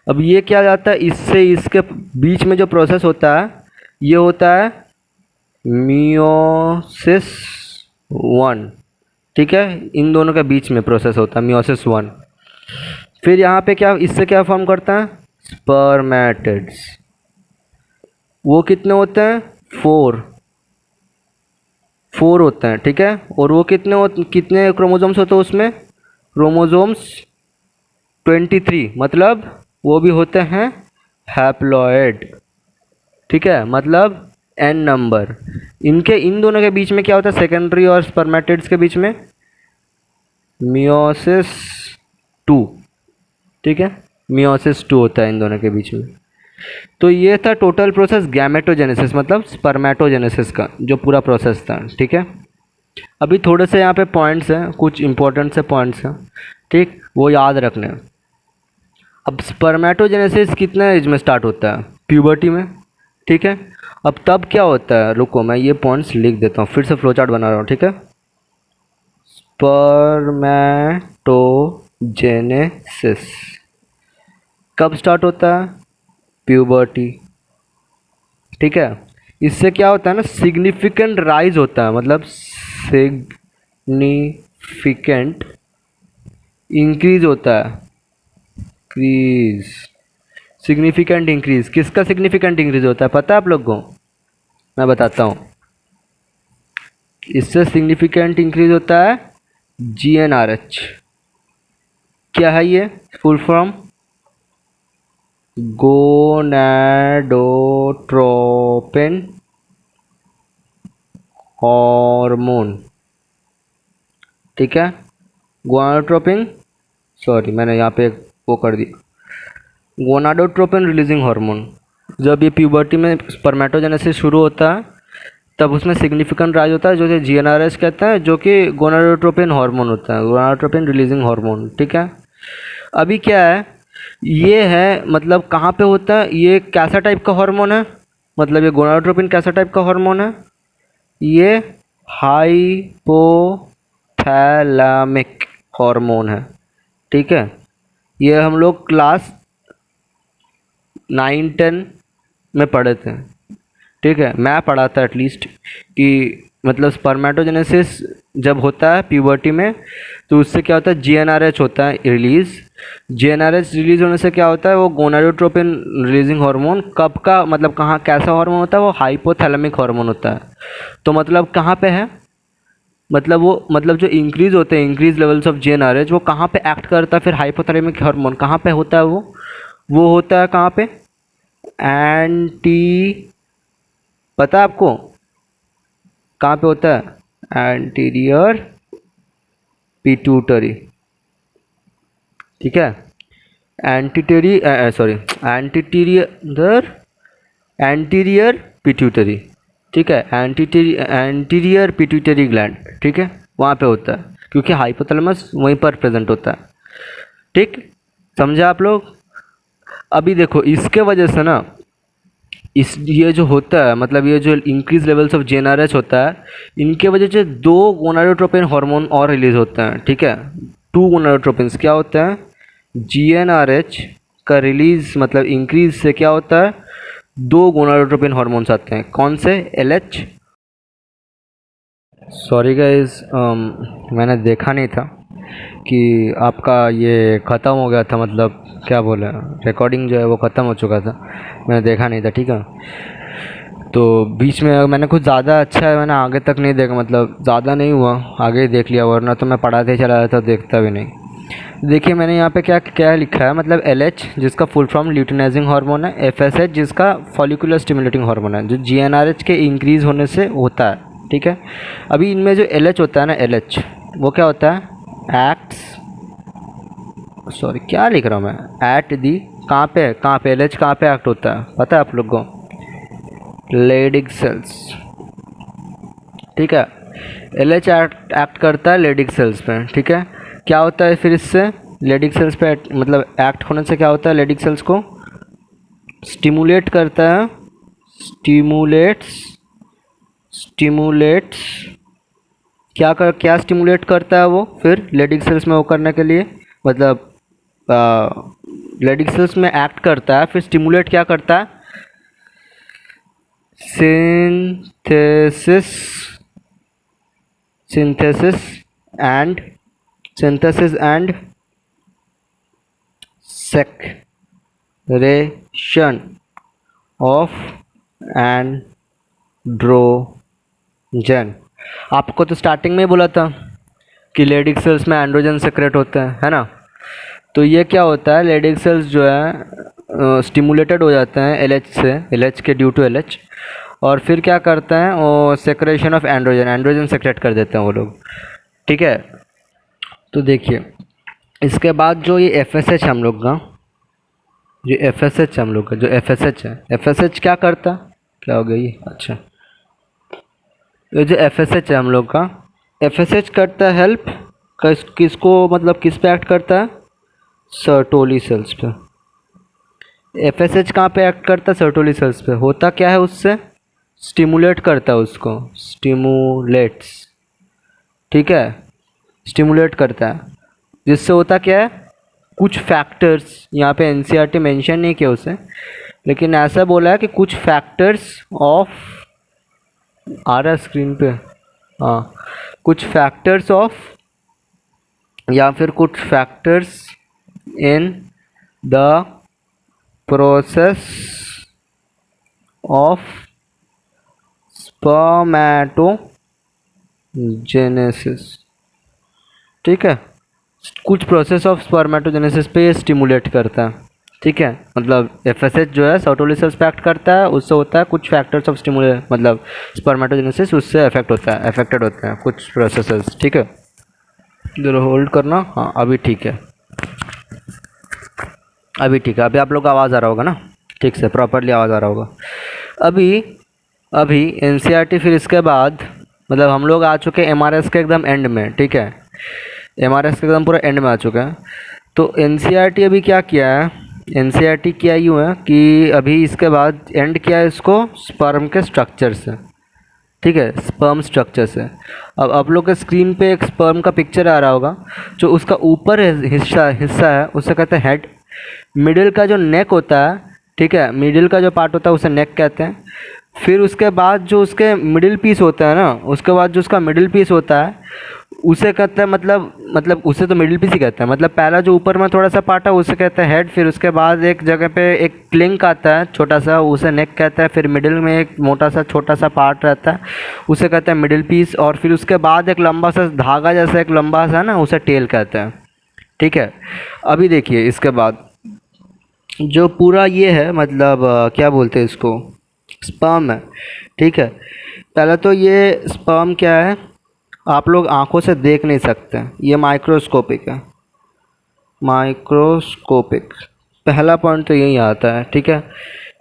अब ये क्या जाता है, इससे इसके बीच में जो प्रोसेस होता है ये होता है मियोसिस 1। ठीक है, इन दोनों के बीच में प्रोसेस होता है मियोसिस 1। फिर यहाँ पे क्या, इससे क्या फॉर्म करता है स्पर्मेटिड्स, वो कितने होते हैं 4 होते हैं। ठीक है, और वो कितने क्रोमोसोम्स होते हैं उसमें, क्रोमोसोम्स 23, मतलब वो भी होते हैं हैप्लॉइड। ठीक है, मतलब n नंबर। इन दोनों के बीच में क्या होता है सेकेंडरी और स्पर्मेटिड्स के बीच में मियोसिस 2। ठीक है, मियोसिस 2 होता है इन दोनों के बीच में। तो ये था टोटल प्रोसेस गैमेटोजेनेसिस, मतलब स्पर्मेटोजेनेसिस का जो पूरा प्रोसेस था। ठीक है, अभी थोड़े से यहाँ पे पॉइंट्स हैं, कुछ इंपॉर्टेंट से पॉइंट्स हैं, ठीक, वो याद रखने हैं। अब स्पर्मेटोजेनेसिस कितने एज में स्टार्ट होता है, प्यूबर्टी में। ठीक है, अब तब क्या होता है, रुको मैं ये पॉइंट्स लिख देता हूँ, फिर से फ्लो चार्ट बना रहा हूँ। ठीक है, स्पर्मेटोजेनेसिस कब स्टार्ट होता है, प्यूबर्टी। ठीक है, इससे क्या होता है ना सिग्निफिकेंट राइज होता है, मतलब सिग्निफिकेंट इंक्रीज होता है, इंक्रीज, सिग्निफिकेंट इंक्रीज। किसका सिग्निफिकेंट इंक्रीज होता है पता है आप लोग को, मैं बताता हूँ। इससे सिग्निफिकेंट इंक्रीज होता है GnRH। क्या है ये फुल फॉर्म, गोनाडोट्रोपिन हार्मोन। ठीक है, गोनाडोट्रोपिन, सॉरी मैंने यहाँ पे वो कर दिया, गोनाडोट्रोपिन रिलीजिंग हार्मोन। जब ये प्यूबर्टी में स्पर्मेटोजेनेसिस शुरू होता है तब उसमें सिग्निफिकेंट राइज होता है जो कि GnRH कहते हैं, जो कि गोनाडोट्रोपिन हार्मोन होता है, गोनाडोट्रोपिन रिलीजिंग हार्मोन। ठीक है, अभी क्या है, ये है मतलब कहाँ पे होता है, ये कैसा टाइप का हार्मोन है, मतलब ये गोनाडोट्रोपिन कैसा टाइप का हार्मोन है, ये हाइपोथैलेमिक हार्मोन है। ठीक है, ये हम लोग क्लास 9-10 में पढ़े थे। ठीक है, मैं पढ़ा था एटलीस्ट, कि मतलब स्पर्मेटोजेनेसिस जब होता है प्यूबर्टी में तो उससे क्या होता है GnRH होता है रिलीज़। GnRH रिलीज़ होने से क्या होता है, वो गोनाडोट्रोपिन रिलीजिंग हार्मोन कब का, मतलब कहाँ कैसा हार्मोन होता है, वो हाइपोथैलेमिक हार्मोन होता है। तो मतलब कहाँ पे है, मतलब वो मतलब जो इंक्रीज़ होते हैं, इंक्रीज लेवल्स ऑफ GnRH, वो कहाँ पे एक्ट करता है, फिर हाइपोथैलेमिक हार्मोन कहाँ पे होता है, वो होता है कहाँ पे, एंटी, पता है आपको कहाँ पे होता है, एंटीरियर पिट्यूटरी। ठीक है, एंटीरियर पिट्यूटरी। ठीक है, एंटीरियर पिट्यूटरी ग्लैंड। ठीक है, वहाँ पे होता है क्योंकि हाइपोथैलेमस वहीं पर प्रेजेंट होता है। ठीक, समझा आप लोग। अभी देखो इसके वजह से ना ये जो होता है, मतलब ये जो इंक्रीज लेवल्स ऑफ GnRH होता है, इनके वजह से 2 गोनाडोट्रोपिन हार्मोन और रिलीज होते हैं। ठीक है, 2 गोनाडोट्रोपिन्स क्या होता है, GnRH का रिलीज मतलब इंक्रीज से क्या होता है, 2 गोनाडोट्रोपिन हार्मोन्स आते हैं। कौन से, LH। सॉरी गाइस, मैंने देखा नहीं था कि आपका ये ख़त्म हो गया था, मतलब क्या बोले, रिकॉर्डिंग जो है वो ख़त्म हो चुका था, मैंने देखा नहीं था। ठीक है, तो बीच में मैंने कुछ ज़्यादा अच्छा है, मैंने आगे तक नहीं देखा, मतलब ज़्यादा नहीं हुआ, आगे ही देख लिया, वरना तो मैं पढ़ाते ही चला जाता, देखता भी नहीं। देखिए मैंने यहाँ पे क्या क्या लिखा है, मतलब LH जिसका फुल फॉर्म ल्यूटिनाइजिंग हार्मोन है, FSH जिसका फॉलिकुलर स्टिमुलेटिंग हार्मोन है, जो GnRH के इंक्रीज़ होने से होता है। ठीक है, अभी इनमें जो LH होता है ना, LH वो क्या होता है, एक्ट्स, सॉरी क्या लिख रहा हूँ मैं, एट दी, कहाँ पे LH कहाँ पे एक्ट होता है पता है आप लोग को, लेडिक सेल्स। ठीक है, LH एक्ट करता है लेडिक सेल्स पे, ठीक है। क्या होता है फिर इससे लेडिक सेल्स पे मतलब एक्ट होने से क्या होता है, लेडिक सेल्स को स्टिमुलेट करता है, स्टिमुलेट्स क्या स्टिमुलेट करता है वो फिर लेडिक सेल्स में वो करने के लिए, मतलब लेडिक सेल्स में एक्ट करता है, फिर स्टिमुलेट क्या करता है, synthesis and secretion of androgen. आपको तो स्टार्टिंग में ही बोला था कि लेडिक सेल्स में एंड्रोजन सेक्रेट होते हैं, है ना। तो ये क्या होता है, लेडिक सेल्स जो है स्टिमुलेटेड हो जाते हैं LH से, LH के ड्यू टू LH, और फिर क्या करते हैं वो सेक्रेशन ऑफ एंड्रोजन सेक्रेट कर देते हैं वो लोग, ठीक है। तो देखिए इसके बाद जो ये FSH हम लोग का, जो FSH हम लोग का जो FSH है, FSH क्या करता है, क्या हो गया ये, अच्छा ये जो FSH है हम लोग का, FSH करता है हेल्प किसको, मतलब किस पे एक्ट करता है, सर्टोली सेल्स पे। FSH कहाँ पे एक्ट करता है, सर्टोली सेल्स पे। होता क्या है उससे, स्टिमुलेट करता है उसको, स्टिमुलेट्स, ठीक है, स्टिमुलेट करता है, जिससे होता क्या है, कुछ फैक्टर्स, यहाँ पे NCERT मेंशन नहीं किया उसे, लेकिन ऐसा बोला है कि कुछ फैक्टर्स ऑफ, आ रहा है स्क्रीन पे, हाँ, कुछ फैक्टर्स ऑफ, या फिर कुछ factors in the process of spermatogenesis, ठीक है, कुछ प्रोसेस ऑफ स्पर्मेटोजेनेसिस पे ये स्टिमुलेट करता है, ठीक है। मतलब FSH जो है सर्टोली सेल्स पे एक्ट करता है, उससे होता है कुछ फैक्टर्स ऑफ स्टिमुलेट, मतलब स्पर्मेटोजेनेसिस उससे अफेक्टेड होते हैं कुछ प्रोसेसेस, ठीक है। जरा होल्ड करना, हाँ अभी ठीक है, अभी ठीक है, अभी आप लोग का आवाज़ आ रहा होगा ना, ठीक से प्रॉपरली आवाज़ आ रहा होगा। अभी NCERT, फिर इसके बाद मतलब हम लोग आ चुके हैं MRS के एकदम एंड में, ठीक है, MRS के एकदम पूरा एंड में आ चुका है। तो NCERT अभी क्या किया है, NCERT किया यूँ है कि अभी इसके बाद एंड किया है इसको स्पर्म के स्ट्रक्चर से, ठीक है, स्पर्म स्ट्रक्चर से। अब आप लोग के स्क्रीन पे एक स्पर्म का पिक्चर आ रहा होगा, जो उसका ऊपर हिस्सा है उसे कहते हैं हेड, मिडिल का जो नेक होता है, ठीक है, मिडिल का जो पार्ट होता है उसे नेक कहते हैं। फिर उसके बाद जो उसके मिडिल पीस होता है ना, उसके बाद जो उसका मिडिल पीस होता है उसे कहते हैं, मतलब उसे तो मिडिल पीस ही कहते हैं, मतलब पहला जो ऊपर में थोड़ा सा पार्ट है उसे कहते हैं हेड, फिर उसके बाद एक जगह पे एक क्लिंक आता है छोटा सा, उसे नेक कहते हैं, फिर मिडिल में एक मोटा सा छोटा सा पार्ट रहता है उसे कहते हैं मिडिल पीस, और फिर उसके बाद एक लंबा सा धागा जैसा एक लंबा सा ना, उसे टेल कहते हैं, ठीक है। अभी देखिए इसके बाद जो पूरा ये है, मतलब क्या बोलते हैं इसको, स्पर्म है, ठीक है। पहले तो ये स्पर्म क्या है, आप लोग आंखों से देख नहीं सकते, ये माइक्रोस्कोपिक है, माइक्रोस्कोपिक, पहला पॉइंट तो यही आता है, ठीक है,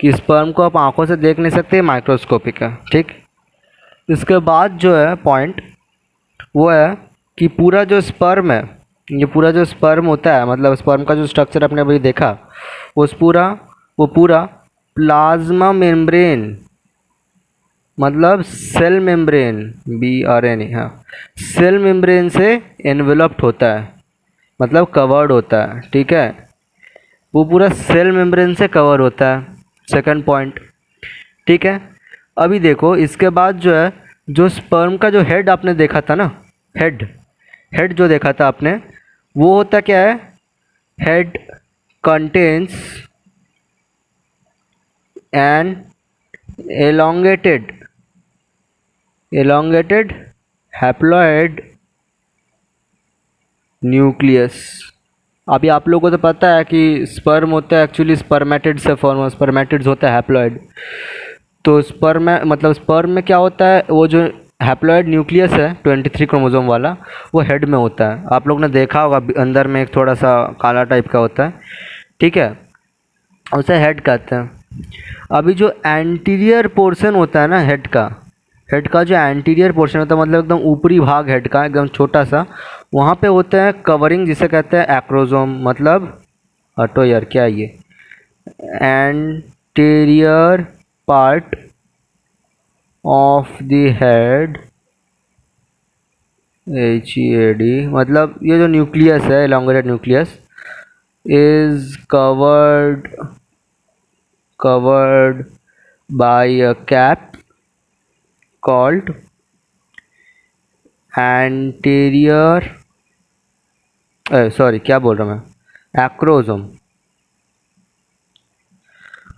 कि स्पर्म को आप आंखों से देख नहीं सकते, माइक्रोस्कोपिक है, ठीक। इसके बाद जो है पॉइंट वो है कि पूरा जो स्पर्म है, ये पूरा जो स्पर्म होता है, मतलब स्पर्म का जो स्ट्रक्चर आपने अभी देखा, वो पूरा प्लाज्मा मेम्ब्रेन, मतलब सेल मेम्ब्रेन, BRN, हाँ, सेल मेम्ब्रेन से एनवेलप्ड होता है, मतलब कवर्ड होता है, ठीक है, वो पूरा सेल मेम्ब्रेन से कवर होता है, सेकंड पॉइंट, ठीक है। अभी देखो इसके बाद जो है, जो स्पर्म का जो हेड आपने देखा था ना, हेड जो देखा था आपने, वो होता क्या है, head contains an elongated haploid nucleus. अभी आप लोगों को तो पता है कि स्पर्म होता है एक्चुअली स्पर्मेटिड से फॉर्म, स्पर्मेटिड्स होता है हैप्लॉइड। तो स्पर्म में क्या होता है, वो जो हैप्लॉइड न्यूक्लियस है 23 क्रोमोसोम वाला, वो हेड में होता है। आप लोग ने देखा होगा अंदर में एक थोड़ा सा काला टाइप का होता है, ठीक है, उसे हेड कहते हैं। अभी जो एंटीरियर पोर्शन होता है ना हेड हेड का जो एंटीरियर पोर्शन होता है, मतलब एकदम ऊपरी भाग हेड का एकदम छोटा सा, वहाँ पे होता है कवरिंग, जिसे कहते हैं एक्रोजोम। मतलब हटो यार, क्या है ये, anterior part of the head, HEAD, मतलब ये जो न्यूक्लियस है, elongated nucleus, is covered by a cap called anterior, sorry क्या बोल रहा मैं, एक्रोजोम,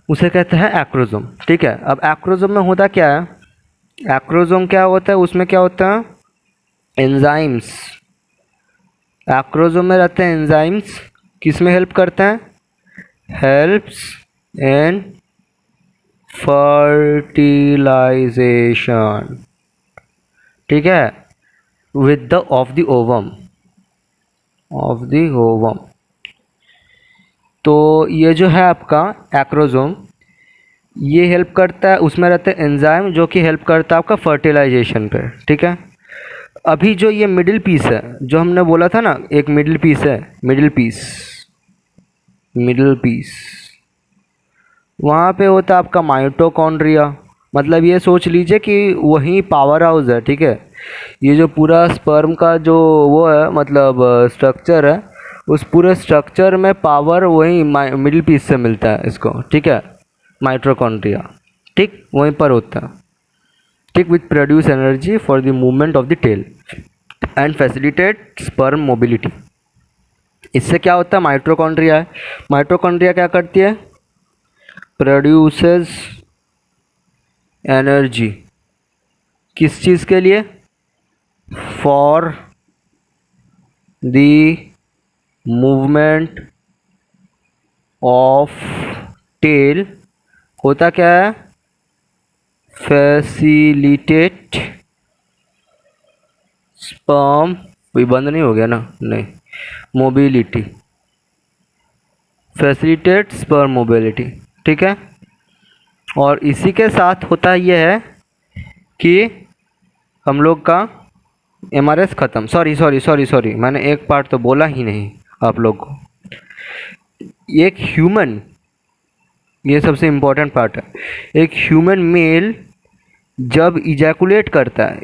उसे कहते हैं एक्रोजोम। ठीक है, अब एक्रोजोम में होता क्या है, एक्रोजोम क्या होता है, उसमें क्या होता है, एंजाइम्स। एक्रोजोम में रहते हैं एंजाइम्स, किस में हेल्प करते हैं, हेल्प्स इन फर्टिलाइजेशन। ठीक है, with the of the ovum, of the ovum. तो ये जो है आपका एक्रोजोम, ये हेल्प करता है, उसमें रहते हैं एंजाइम जो कि हेल्प करता है आपका फर्टिलाइजेशन पे। ठीक है, अभी जो ये मिडिल पीस है, जो हमने बोला था ना, एक मिडिल पीस है, मिडिल पीस, वहाँ पे होता है आपका माइटोकॉन्ड्रिया। मतलब ये सोच लीजिए कि वही पावर हाउस है। ठीक है, ये जो पूरा स्पर्म का जो वो है, मतलब स्ट्रक्चर है, उस पूरे स्ट्रक्चर में पावर वही मिडिल पीस से मिलता है इसको। ठीक है, माइटोकॉन्ड्रिया, ठीक वहीं पर होता है। ठीक, which produce energy for the movement of the tail and facilitate sperm mobility. इससे क्या होता है, माइटोकॉन्ड्रिया है, माइटोकॉन्ड्रिया क्या करती है, प्रोड्यूसेस एनर्जी, किस चीज़ के लिए, for the movement of tail. होता क्या है, फैसिलिटेट स्पर्म, कोई बंद नहीं हो गया ना, नहीं, मोबिलिटी, फैसिलिटेट स्पर्म मोबिलिटी। ठीक है, और इसी के साथ होता यह है कि हम लोग का MRS ख़त्म। सॉरी, मैंने एक पार्ट तो बोला ही नहीं आप लोग को, एक ह्यूमन, ये सबसे इम्पोर्टेंट पार्ट है, एक ह्यूमन मेल जब इजैकुलेट करता है,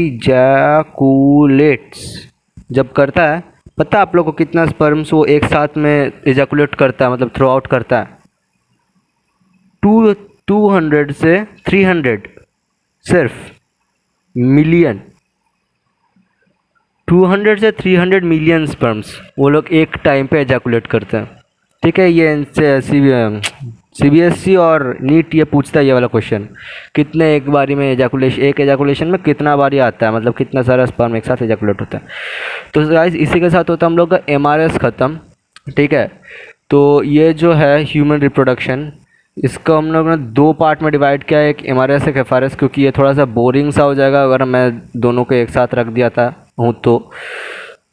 इजैकुलेट्स जब करता है, पता है आप लोग को कितना स्पर्म्स वो एक साथ में इजैकुलेट करता है, मतलब थ्रो आउट करता है, 200 से 300 सिर्फ मिलियन, 200 से 300 मिलियन स्पर्म्स वो लोग एक टाइम पे एजैकुलेट करते हैं। ठीक है, ये इनसे CBSE और नीट ये पूछता है ये वाला क्वेश्चन, कितने एक बारी में एजैकुलेशन, एक एजैकुलेशन में कितना बारी आता है, मतलब कितना सारा स्पर्म एक साथ एजैकुलेट होता है। तो गाइस इसी के साथ होता है हम लोग का MRS ख़त्म। ठीक है, तो ये जो है ह्यूमन रिप्रोडक्शन, इसको हम लोग ने 2 पार्ट में डिवाइड किया है, एक MRS एक FRS, क्योंकि ये थोड़ा सा बोरिंग सा हो जाएगा अगर मैं दोनों को एक साथ रख दिया था हूँ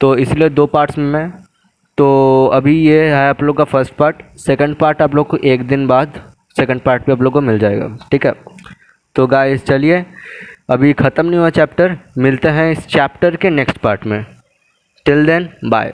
तो इसलिए 2 पार्ट्स में मैं, तो अभी ये है आप लोग का फर्स्ट पार्ट। सेकंड पार्ट आप लोग को एक दिन बाद सेकंड पार्ट पे आप लोग को मिल जाएगा। ठीक है, तो गाइस चलिए, अभी ख़त्म नहीं हुआ चैप्टर, मिलते हैं इस चैप्टर के नेक्स्ट पार्ट में। Till then bye.